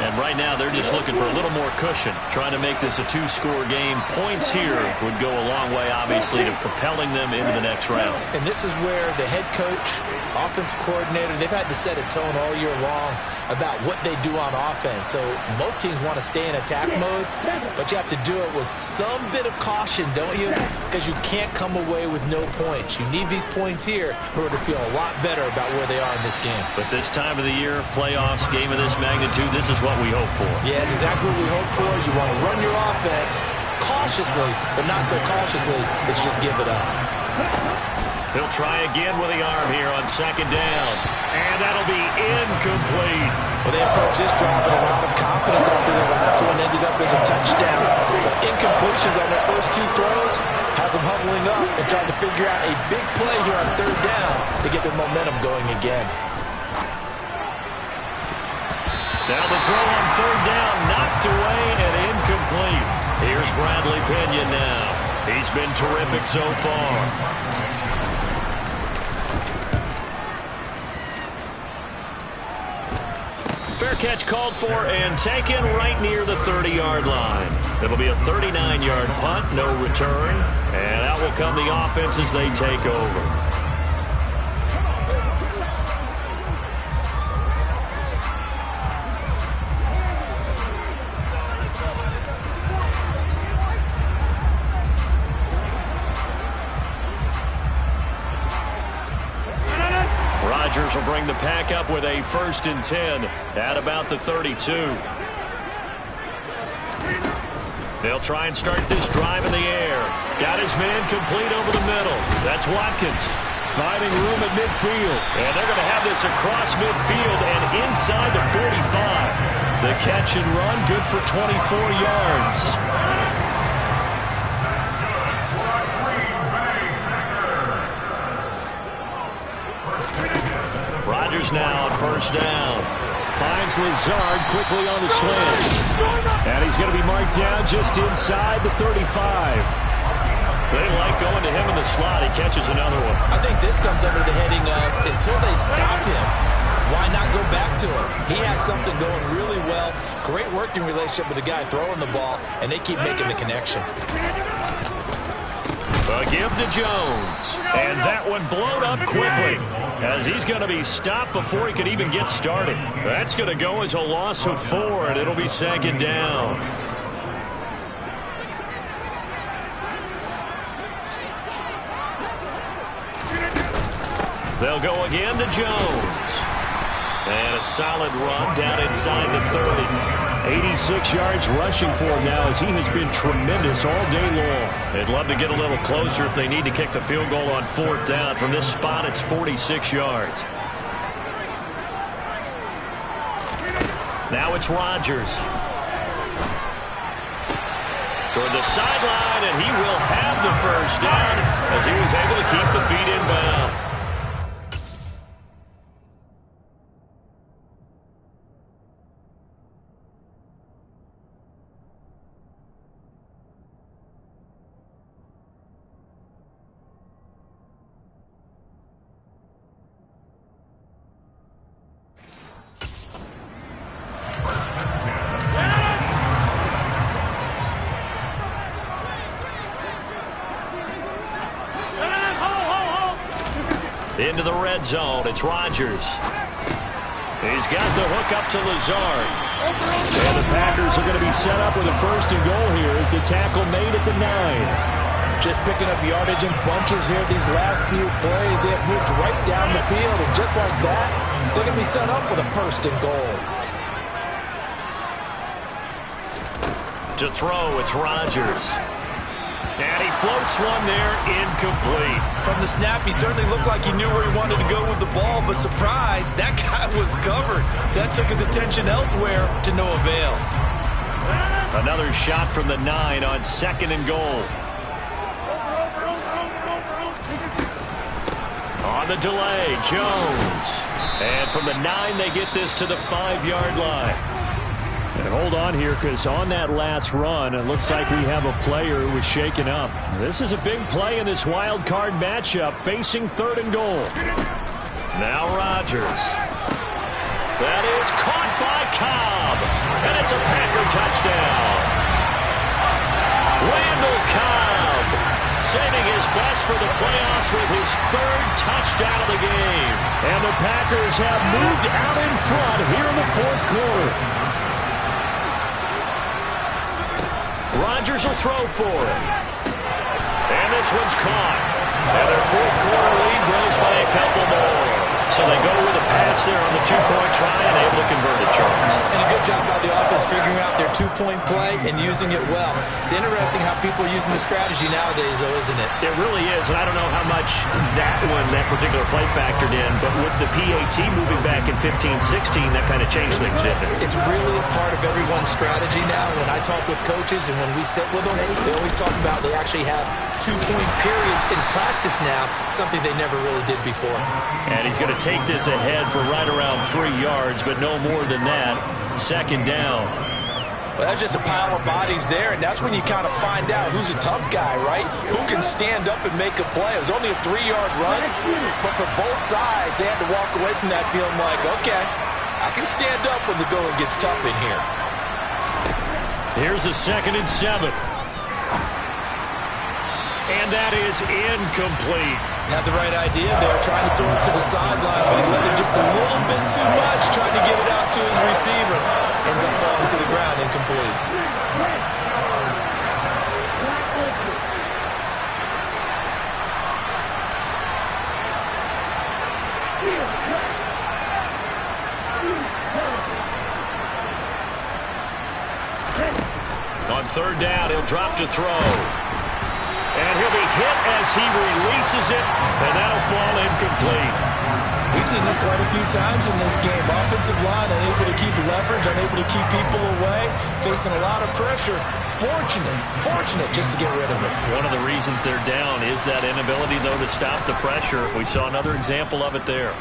And right now, they're just looking for a little more cushion, trying to make this a 2-score game. Points here would go a long way, obviously, to propelling them into the next round. And this is where the head coach, offensive coordinator, they've had to set a tone all year long about what they do on offense. So most teams want to stay in attack mode, but you have to do it with some bit of caution, don't you? Because you can't come away with no points. You need these points here in order to feel a lot better about where they are in this game. But this time of the year, playoffs, game of this magnitude, this is what we hope for. Yeah, it's exactly what we hope for. You want to run your offense cautiously, but not so cautiously that you just give it up. He'll try again with the arm here on 2nd down. And that'll be incomplete. Well, they approached this drive with a lot of confidence after the last one ended up as a touchdown. But incompletions on their first 2 throws has them huddling up and trying to figure out a big play here on 3rd down to get their momentum going again. Now the throw on 3rd down, knocked away and incomplete. Here's Bradley Pinion now. He's been terrific so far. Fair catch called for and taken right near the 30-yard line. It'll be a 39-yard punt, no return. And out will come the offense as they take over. Rodgers will bring the pack up with a 1st and 10 at about the 32. They'll try and start this drive in the air. Got his man complete over the middle. That's Watkins. Finding room at midfield. And they're going to have this across midfield and inside the 45. The catch and run, good for 24 yards. Rodgers now on first down. Finds Lazard quickly on the slant. And he's going to be marked down just inside the 35. They like going to him in the slot. He catches another one. I think this comes under the heading of until they stop him, why not go back to him? He has something going really well. Great working relationship with the guy throwing the ball, and they keep making the connection. A give to Jones. And that one blown up quickly as he's going to be stopped before he could even get started. That's going to go as a loss of 4, and it'll be second down. They'll go again to Jones. And a solid run down inside the 30. 86 yards rushing for him now as he has been tremendous all day long. They'd love to get a little closer if they need to kick the field goal on 4th down. From this spot, it's 46 yards. Now it's Rodgers. Toward the sideline, and he will have the first down as he was able to keep the feet inbound. Into the red zone, it's Rodgers. He's got the hook up to Lazard. And the Packers are going to be set up with a 1st and goal here as the tackle made at the 9. Just picking up yardage in bunches here these last few plays. They have moved right down the field, and just like that, they're going to be set up with a 1st and goal. To throw, it's Rodgers. And he floats one there, incomplete. From the snap, he certainly looked like he knew where he wanted to go with the ball, but surprise, that guy was covered. So that took his attention elsewhere to no avail. Another shot from the 9 on 2nd and goal. On the delay, Jones. And from the 9, they get this to the 5-yard line. And hold on here, because on that last run, it looks like we have a player who was shaken up. This is a big play in this wild card matchup, facing 3rd and goal. Now Rodgers. That is caught by Cobb. And it's a Packer touchdown. Randall Cobb saving his best for the playoffs with his 3rd touchdown of the game. And the Packers have moved out in front here in the 4th quarter. Rodgers will throw for it. And this one's caught. And their 4th quarter lead grows by a couple more. So they go with a pass there on the 2-point try and able to convert it, Charles. And a good job by the offense figuring out their 2-point play and using it well. It's interesting how people are using the strategy nowadays, though, isn't it? It really is, and I don't know how much that particular play factored in, but with the PAT moving back in 15-16, that kind of changed things, didn't it? It's really a part of everyone's strategy now. When I talk with coaches and when we sit with them, they always talk about they actually have 2-point periods in practice now, something they never really did before. And he's going to take this ahead for right around 3 yards, but no more than that. 2nd down. Well, that's just a pile of bodies there, and that's when you kind of find out who's a tough guy, right? Who can stand up and make a play. It was only a 3-yard run, but for both sides, they had to walk away from that feeling like, okay, I can stand up when the going gets tough in here. Here's a 2nd and 7. And that is incomplete. Had the right idea there, trying to throw it to the sideline, but he let it just a little bit too much, trying to get it out to his receiver. Ends up falling to the ground, incomplete. On 3rd down, he'll drop to throw. And he'll be hit as he releases it, and that'll fall incomplete. We've seen this quite a few times in this game. Offensive line unable to keep leverage, unable to keep people away, facing a lot of pressure. Fortunate just to get rid of it. One of the reasons they're down is that inability, though, to stop the pressure. We saw another example of it there.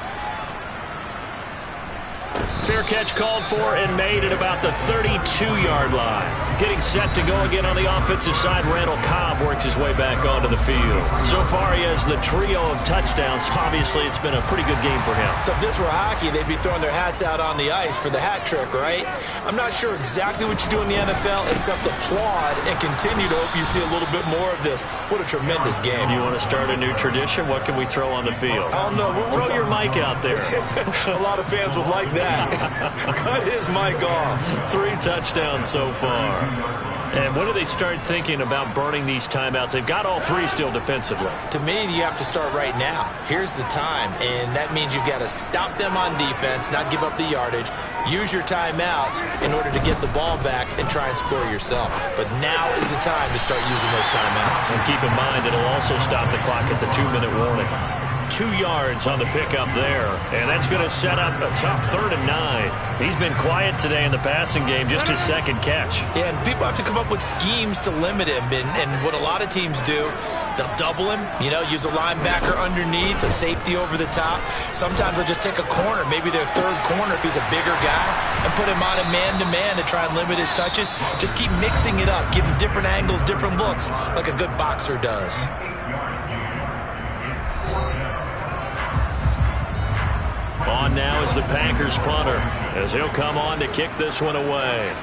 Fair catch called for and made at about the 32-yard line. Getting set to go again on the offensive side, Randall Cobb works his way back onto the field. So far, he has the trio of touchdowns. Obviously, it's been a pretty good game for him. So if this were hockey, they'd be throwing their hats out on the ice for the hat trick, right? I'm not sure exactly what you do in the NFL except applaud and continue to hope you see a little bit more of this. What a tremendous game. You want to start a new tradition? What can we throw on the field? I don't know. Throw your mic out there. A lot of fans would like that. Cut his mic off. 3 touchdowns so far. And when do they start thinking about burning these timeouts? They've got all 3 still defensively. To me, you have to start right now. Here's the time, and that means you've got to stop them on defense, not give up the yardage, use your timeouts in order to get the ball back and try and score yourself. But now is the time to start using those timeouts. And keep in mind, it'll also stop the clock at the 2-minute warning. 2 yards on the pickup there, and that's going to set up a tough 3rd and 9. He's been quiet today in the passing game, just his 2nd catch. Yeah, and people have to come up with schemes to limit him, and what a lot of teams do, they'll double him, use a linebacker underneath, a safety over the top. Sometimes they'll just take a corner, maybe their 3rd corner if he's a bigger guy, and put him on a man-to-man to try and limit his touches. Just keep mixing it up, give him different angles, different looks, like a good boxer does. On now is the Packers punter, as he'll come on to kick this one away.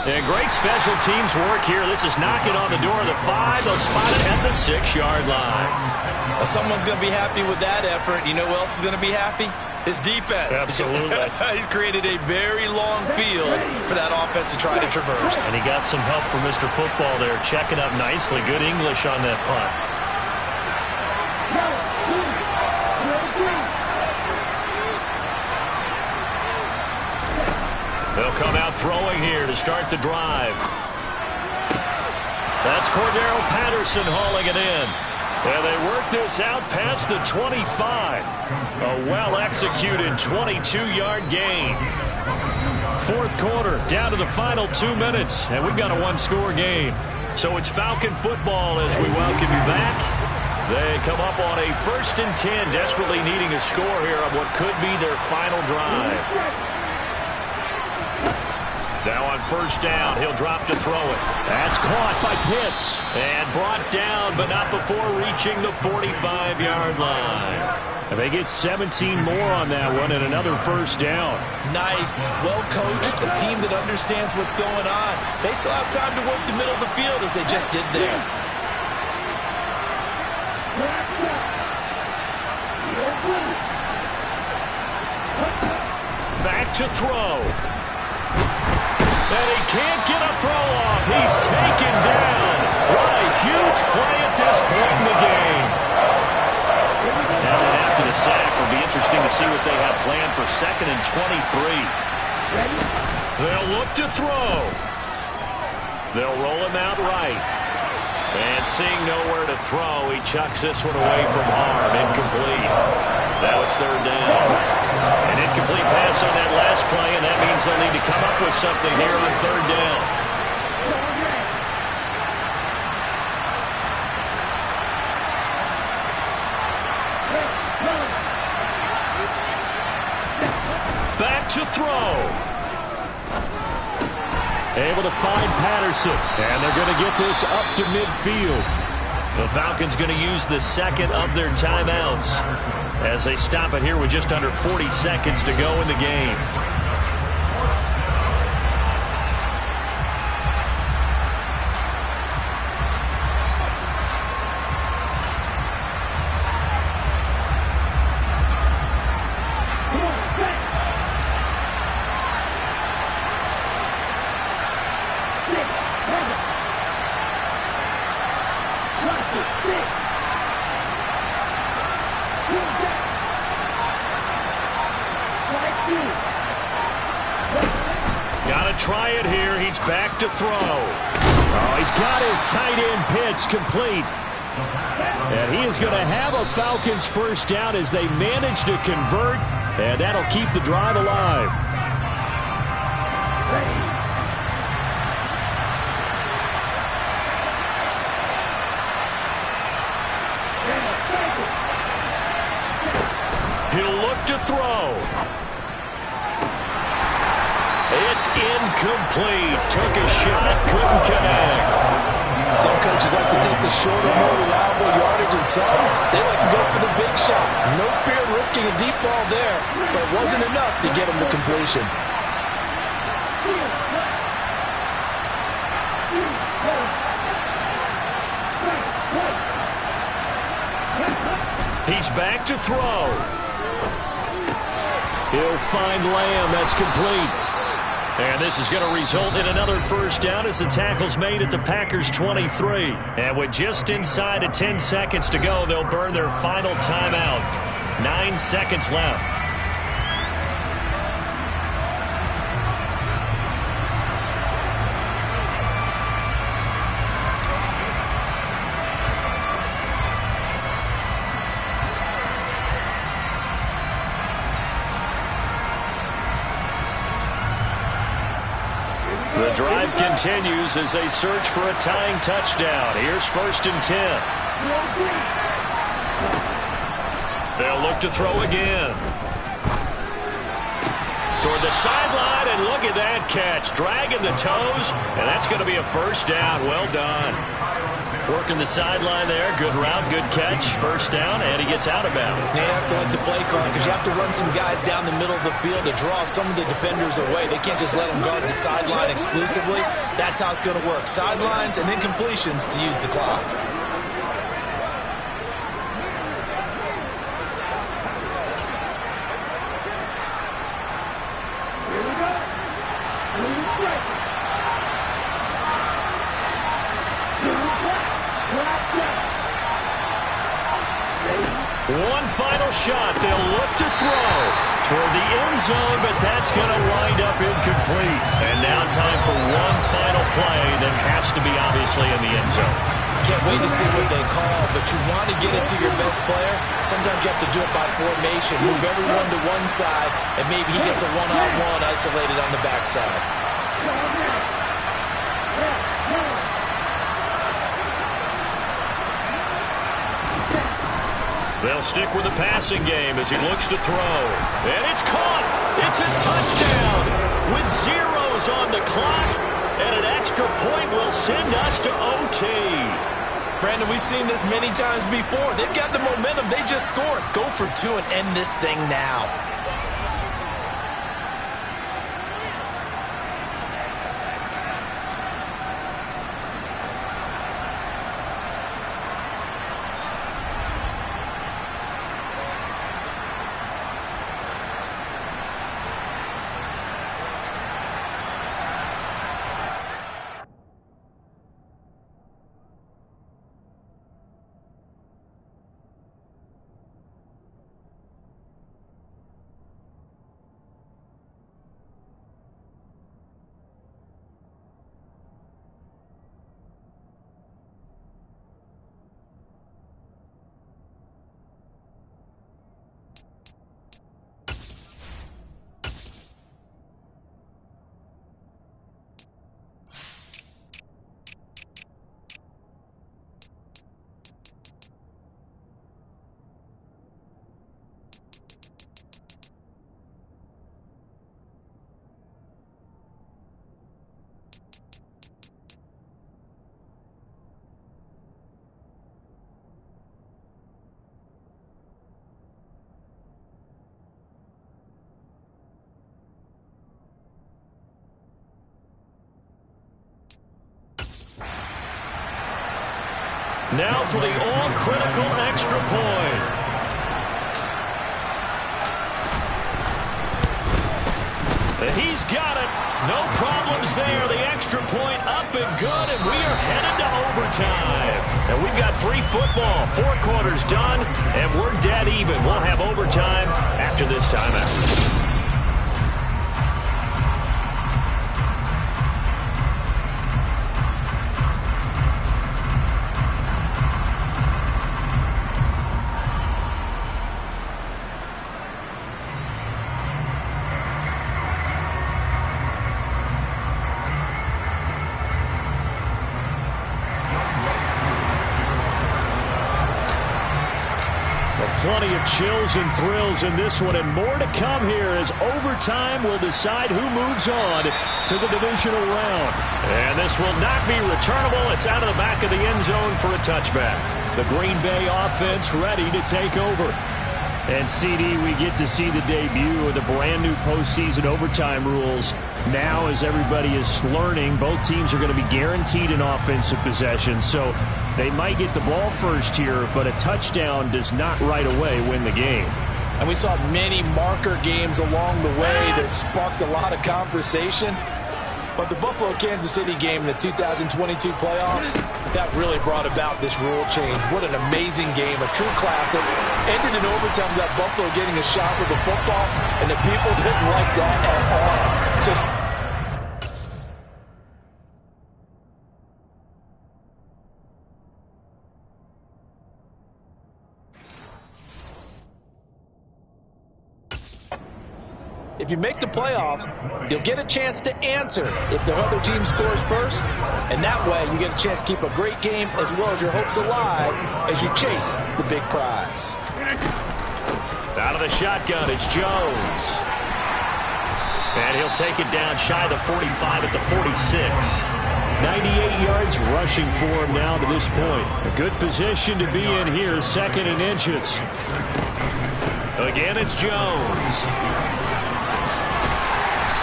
And great special teams work here. This is knocking on the door of the 5. They'll spot it at the 6-yard line. Well, someone's going to be happy with that effort. You know who else is going to be happy? His defense. Absolutely. He's created a very long field for that offense to try to traverse. And he got some help from Mr. Football there, checking up nicely. Good English on that punt. They'll come out throwing here to start the drive. That's Cordero Patterson hauling it in. And they work this out past the 25. A well-executed 22-yard gain. 4th quarter, down to the final 2 minutes, and we've got a 1-score game. So it's Falcon football as we welcome you back. They come up on a 1st and 10, desperately needing a score here on what could be their final drive. Now on 1st down, he'll drop to throw it. That's caught by Pitts and brought down, but not before reaching the 45-yard line. And they get 17 more on that one and another 1st down. Nice, well-coached, a team that understands what's going on. They still have time to work the middle of the field as they just did there. Back to throw. And he can't get a throw off. He's taken down. What a huge play at this point in the game. Now that after the sack, it'll be interesting to see what they have planned for 2nd and 23. They'll look to throw. They'll roll him out right. And seeing nowhere to throw, he chucks this one away from harm. Incomplete. Now it's 3rd down. An incomplete pass on that last play, and that means they'll need to come up with something here on 3rd down. Back to throw. Able to find Patterson, and they're going to get this up to midfield. The Falcons going to use the 2nd of their timeouts as they stop it here with just under 40 seconds to go in the game. Got to try it here. He's back to throw. Oh, he's got his tight end pitch complete. And he is going to have a Falcons 1st down as they manage to convert. And that'll keep the drive alive. to throw. It's incomplete. Took a shot, couldn't connect. Some coaches like to take the shorter, more reliable yardage, and some, they like to go for the big shot. No fear of risking a deep ball there, but it wasn't enough to get him to completion. He's back to throw. He'll find Lamb. That's complete. And this is going to result in another first down as the tackle's made at the Packers' 23. And with just inside of 10 seconds to go, they'll burn their final timeout. 9 seconds left. The drive continues as they search for a tying touchdown. Here's 1st and 10. They'll look to throw again. Toward the sideline, and look at that catch. Dragging the toes, and that's going to be a first down. Well done. Working the sideline there. Good route, good catch. First down, and he gets out of bounds. You have to like the play call because you have to run some guys down the middle of the field to draw some of the defenders away. They can't just let them guard the sideline exclusively. That's how it's going to work. Sidelines and then completions to use the clock. One final shot. They'll look to throw toward the end zone, but that's going to wind up incomplete. And now time for one final play that has to be obviously in the end zone. Can't wait to see what they call, but you want to get it to your best player. Sometimes you have to do it by formation. Move everyone to one side, and maybe he gets a one-on-one isolated on the backside. They'll stick with the passing game as he looks to throw. And it's caught. It's a touchdown with zeros on the clock. And an extra point will send us to OT. Brandon, we've seen this many times before. They've got the momentum. They just scored. Go for 2 and end this thing now. Now for the all-critical extra point. And he's got it. No problems there. The extra point up and good, and we are headed to overtime. And we've got free football. 4 quarters done, and we're dead even. We'll have overtime after this timeout. plenty of chills and thrills in this one, and more to come here as overtime will decide who moves on to the divisional round. And this will not be returnable. It's out of the back of the end zone for a touchback. The Green Bay offense ready to take over. And, CD, we get to see the debut of the brand-new postseason overtime rules. Now, as everybody is learning, both teams are going to be guaranteed an offensive possession. So they might get the ball first here, but a touchdown does not right away win the game. And we saw many marker games along the way that sparked a lot of conversation. But the Buffalo-Kansas City game in the 2022 playoffs, that really brought about this rule change. What an amazing game, a true classic. Ended in overtime without Buffalo getting a shot with the football, and the people didn't like that at all. So if you make the playoffs, you'll get a chance to answer if the other team scores first. And that way, you get a chance to keep a great game as well as your hopes alive as you chase the big prize. Out of the shotgun, it's Jones. And he'll take it down shy of the 45 at the 46. 98 yards rushing for him now to this point. A good position to be in here, 2nd and inches. Again, it's Jones.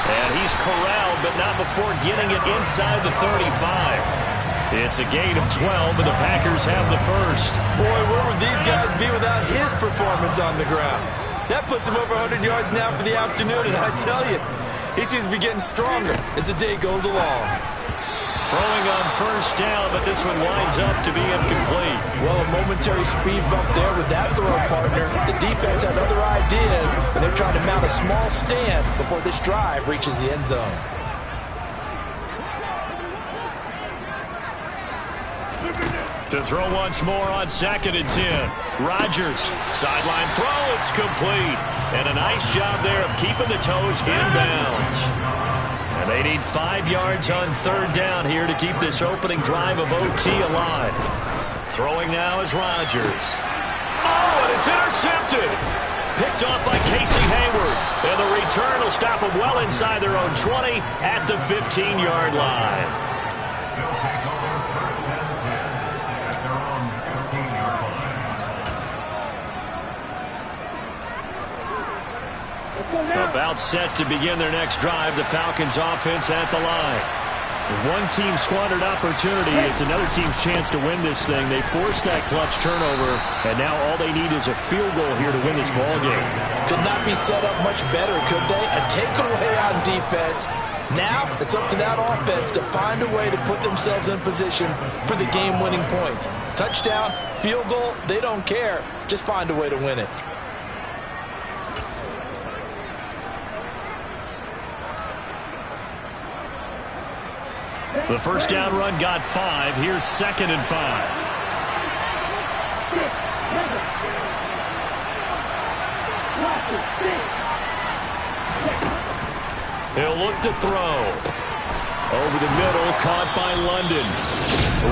And he's corralled, but not before getting it inside the 35. It's a gain of 12, and the Packers have the first. Boy, where would these guys be without his performance on the ground? That puts him over 100 yards now for the afternoon, and I tell you, he seems to be getting stronger as the day goes along. Throwing on first down, but this one winds up to be incomplete. Well, a momentary speed bump there with that throw partner. The defense has other ideas, and they're trying to mount a small stand before this drive reaches the end zone. To throw once more on 2nd and 10. Rodgers, sideline throw, it's complete. And a nice job there of keeping the toes inbounds. And they need 5 yards on 3rd down here to keep this opening drive of OT alive. Throwing now is Rodgers. Oh, and it's intercepted. Picked off by Casey Hayward. And the return will stop them well inside their own 20 at the 15-yard line. About set to begin their next drive. The Falcons offense at the line. One team squandered opportunity. It's another team's chance to win this thing. They forced that clutch turnover, and now all they need is a field goal here to win this ball game. Could not be set up much better, could they? A takeaway on defense. Now it's up to that offense to find a way to put themselves in position for the game-winning points. Touchdown, field goal, they don't care. Just find a way to win it. The first down run got 5. Here's 2nd and 5. He'll look to throw. Over the middle, caught by London.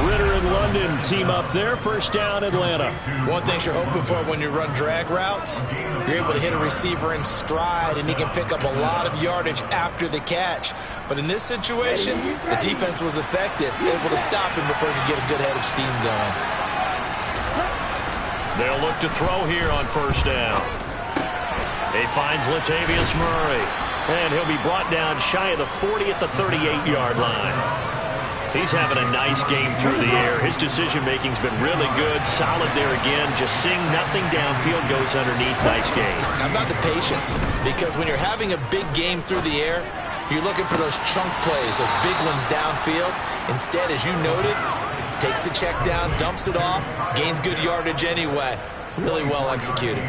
Ritter and London team up there. First down, Atlanta. One thing you're hoping for when you run drag routes, you're able to hit a receiver in stride, and he can pick up a lot of yardage after the catch. But in this situation, the defense was effective, able to stop him before he could get a good head of steam going. They'll look to throw here on first down. He finds Latavius Murray. And he'll be brought down shy of the 40 at the 38-yard line. He's having a nice game through the air. His decision-making's been really good. Solid there again. Just seeing nothing downfield goes underneath. Nice game. How about the patience? Because when you're having a big game through the air, you're looking for those chunk plays, those big ones downfield. Instead, as you noted, takes the check down, dumps it off, gains good yardage anyway. Really well executed.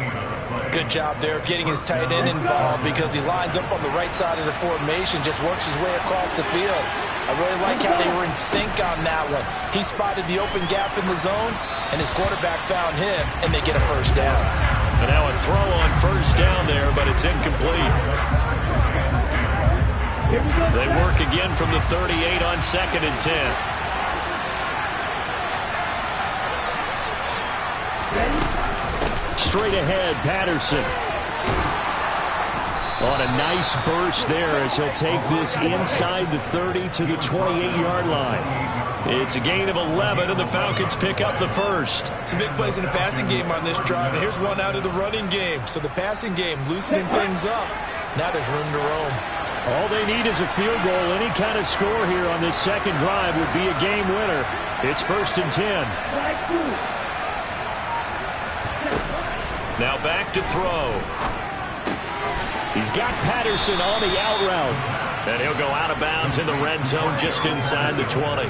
Good job there of getting his tight end involved because he lines up on the right side of the formation, just works his way across the field. I really like how they were in sync on that one. He spotted the open gap in the zone, and his quarterback found him, and they get a first down. And now a throw on first down there, but it's incomplete. They work again from the 38 on 2nd and 10. Straight ahead, Patterson. On a nice burst there as he'll take this inside the 30 to the 28-yard line. It's a gain of 11, and the Falcons pick up the first. Some big plays in the passing game on this drive, and here's one out of the running game. So the passing game loosening things up. Now there's room to roam. All they need is a field goal. Any kind of score here on this second drive would be a game winner. It's 1st and 10. Now back to throw. He's got Patterson on the out route. And he'll go out of bounds in the red zone just inside the 20.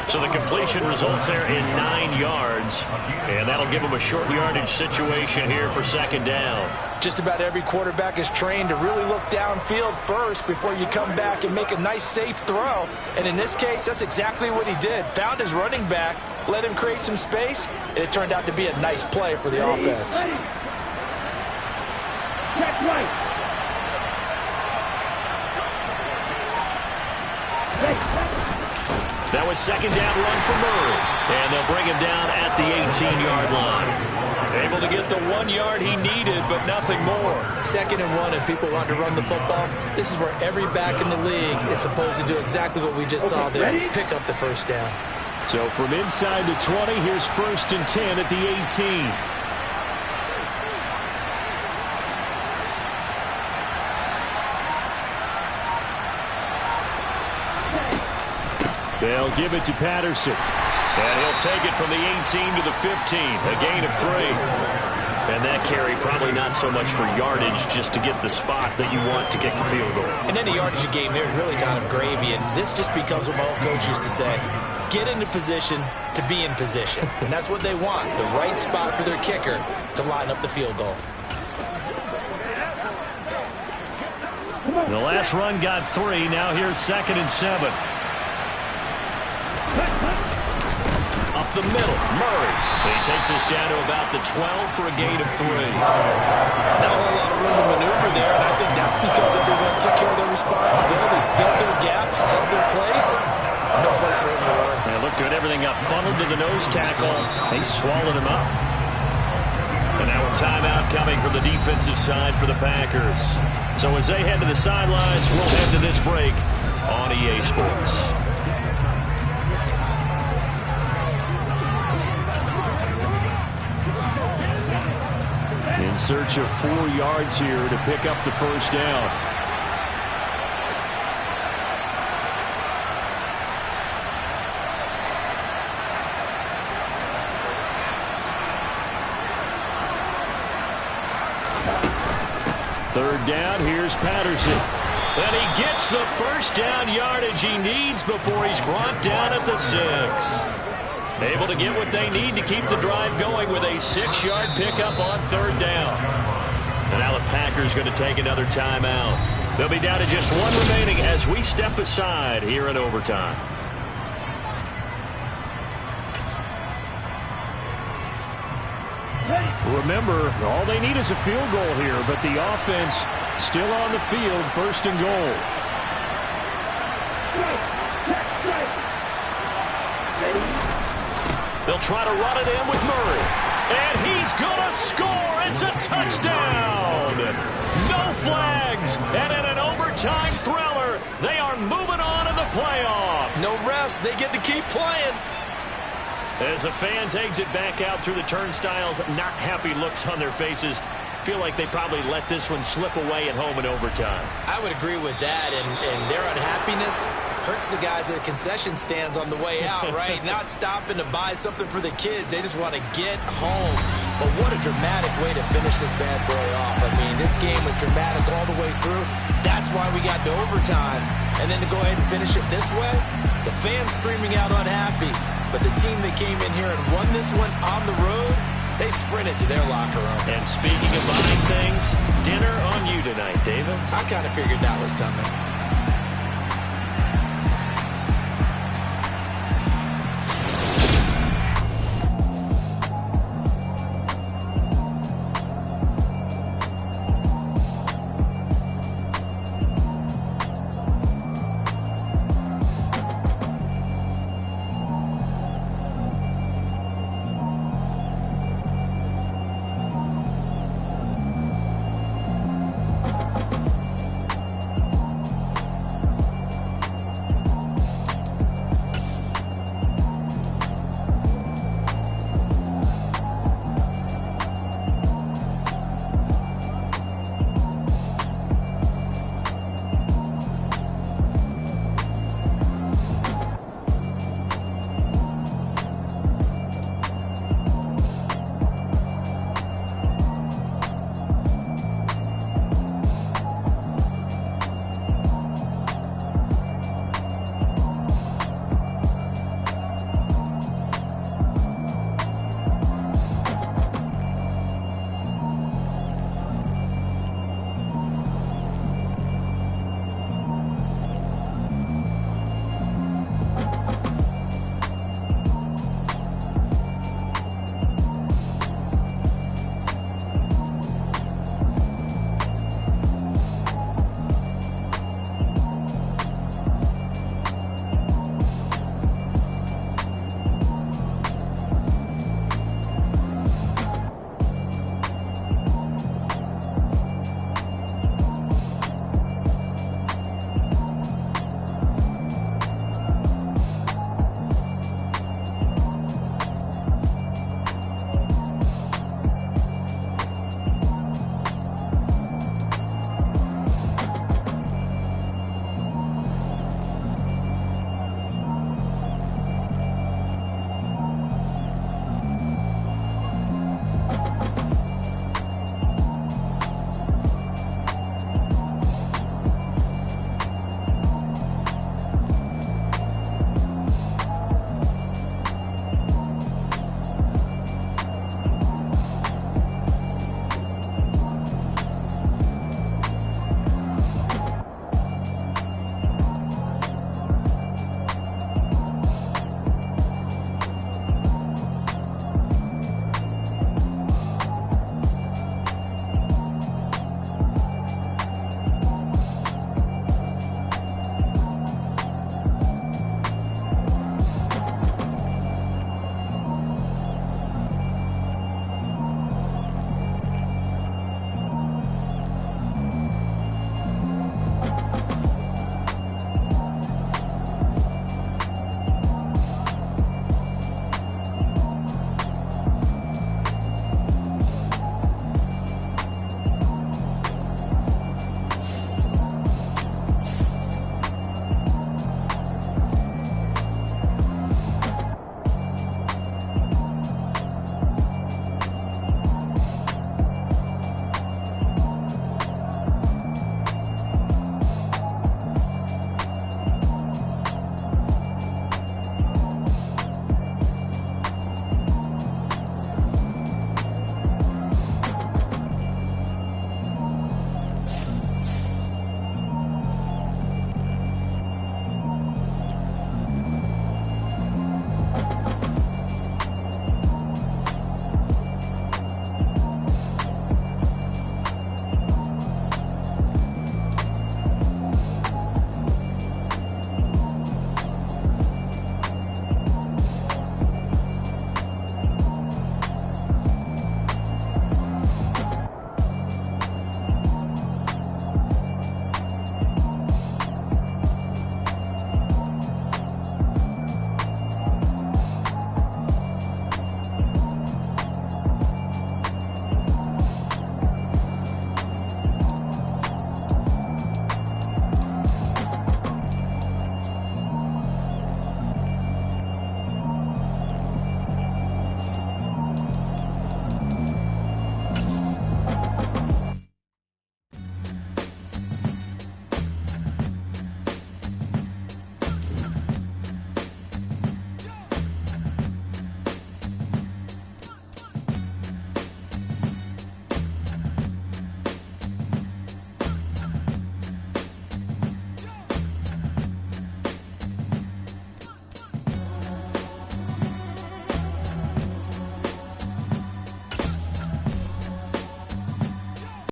So the completion results there in 9 yards. And that'll give him a short yardage situation here for 2nd down. Just about every quarterback is trained to really look downfield first before you come back and make a nice, safe throw. And in this case, that's exactly what he did. Found his running back, let him create some space, and it turned out to be a nice play for the offense. Check right. That was 2nd down run for Murray. And they'll bring him down at the 18-yard line. Able to get the 1 yard he needed, but nothing more. 2nd and 1, and people want to run the football. This is where every back in the league is supposed to do exactly what we just saw there. Pick up the 1st down. So from inside the 20, here's 1st and 10 at the 18. They'll give it to Patterson. And he'll take it from the 18 to the 15. A gain of 3. And that carry probably not so much for yardage, just to get the spot that you want to kick the field goal. And then the yardage game there is really kind of gravy. And this just becomes what my old coach used to say. Get into position to be in position. And that's what they want. The right spot for their kicker to line up the field goal. The last run got 3. Now here's 2nd and 7. Up the middle, Murray. He takes us down to about the 12 for a gain of 3. Not a whole lot of room to maneuver there, and I think that's because everyone took care of their responsibilities, filled their gaps, held their place. No place for him to run. It looked good. Everything got funneled to the nose tackle. They swallowed him up. And now a timeout coming from the defensive side for the Packers. So as they head to the sidelines, we'll head to this break on EA Sports. In search of 4 yards here to pick up the 1st down. Third down, here's Patterson. And he gets the 1st down yardage he needs before he's brought down at the 6. Able to get what they need to keep the drive going with a 6-yard pickup on 3rd down. And now the Packers going to take another timeout. They'll be down to just 1 remaining as we step aside here in overtime. Remember, all they need is a field goal here, but the offense still on the field, 1st and goal. They'll try to run it in with Murray. And he's going to score. It's a touchdown. No flags. And in an overtime thriller, they are moving on in the playoff. No rest. They get to keep playing. As the fans exit back out through the turnstiles, not happy looks on their faces. Feel like they probably let this one slip away at home in overtime. I would agree with that, and their unhappiness hurts the guys at the concession stands on the way out, right? Not stopping to buy something for the kids. They just want to get home. But what a dramatic way to finish this bad boy off. I mean, this game was dramatic all the way through. That's why we got to overtime. And then to go ahead and finish it this way, the fans screaming out unhappy. But the team that came in here and won this one on the road, they sprinted to their locker room. And speaking of buying things, dinner on you tonight, Davis. I kind of figured that was coming.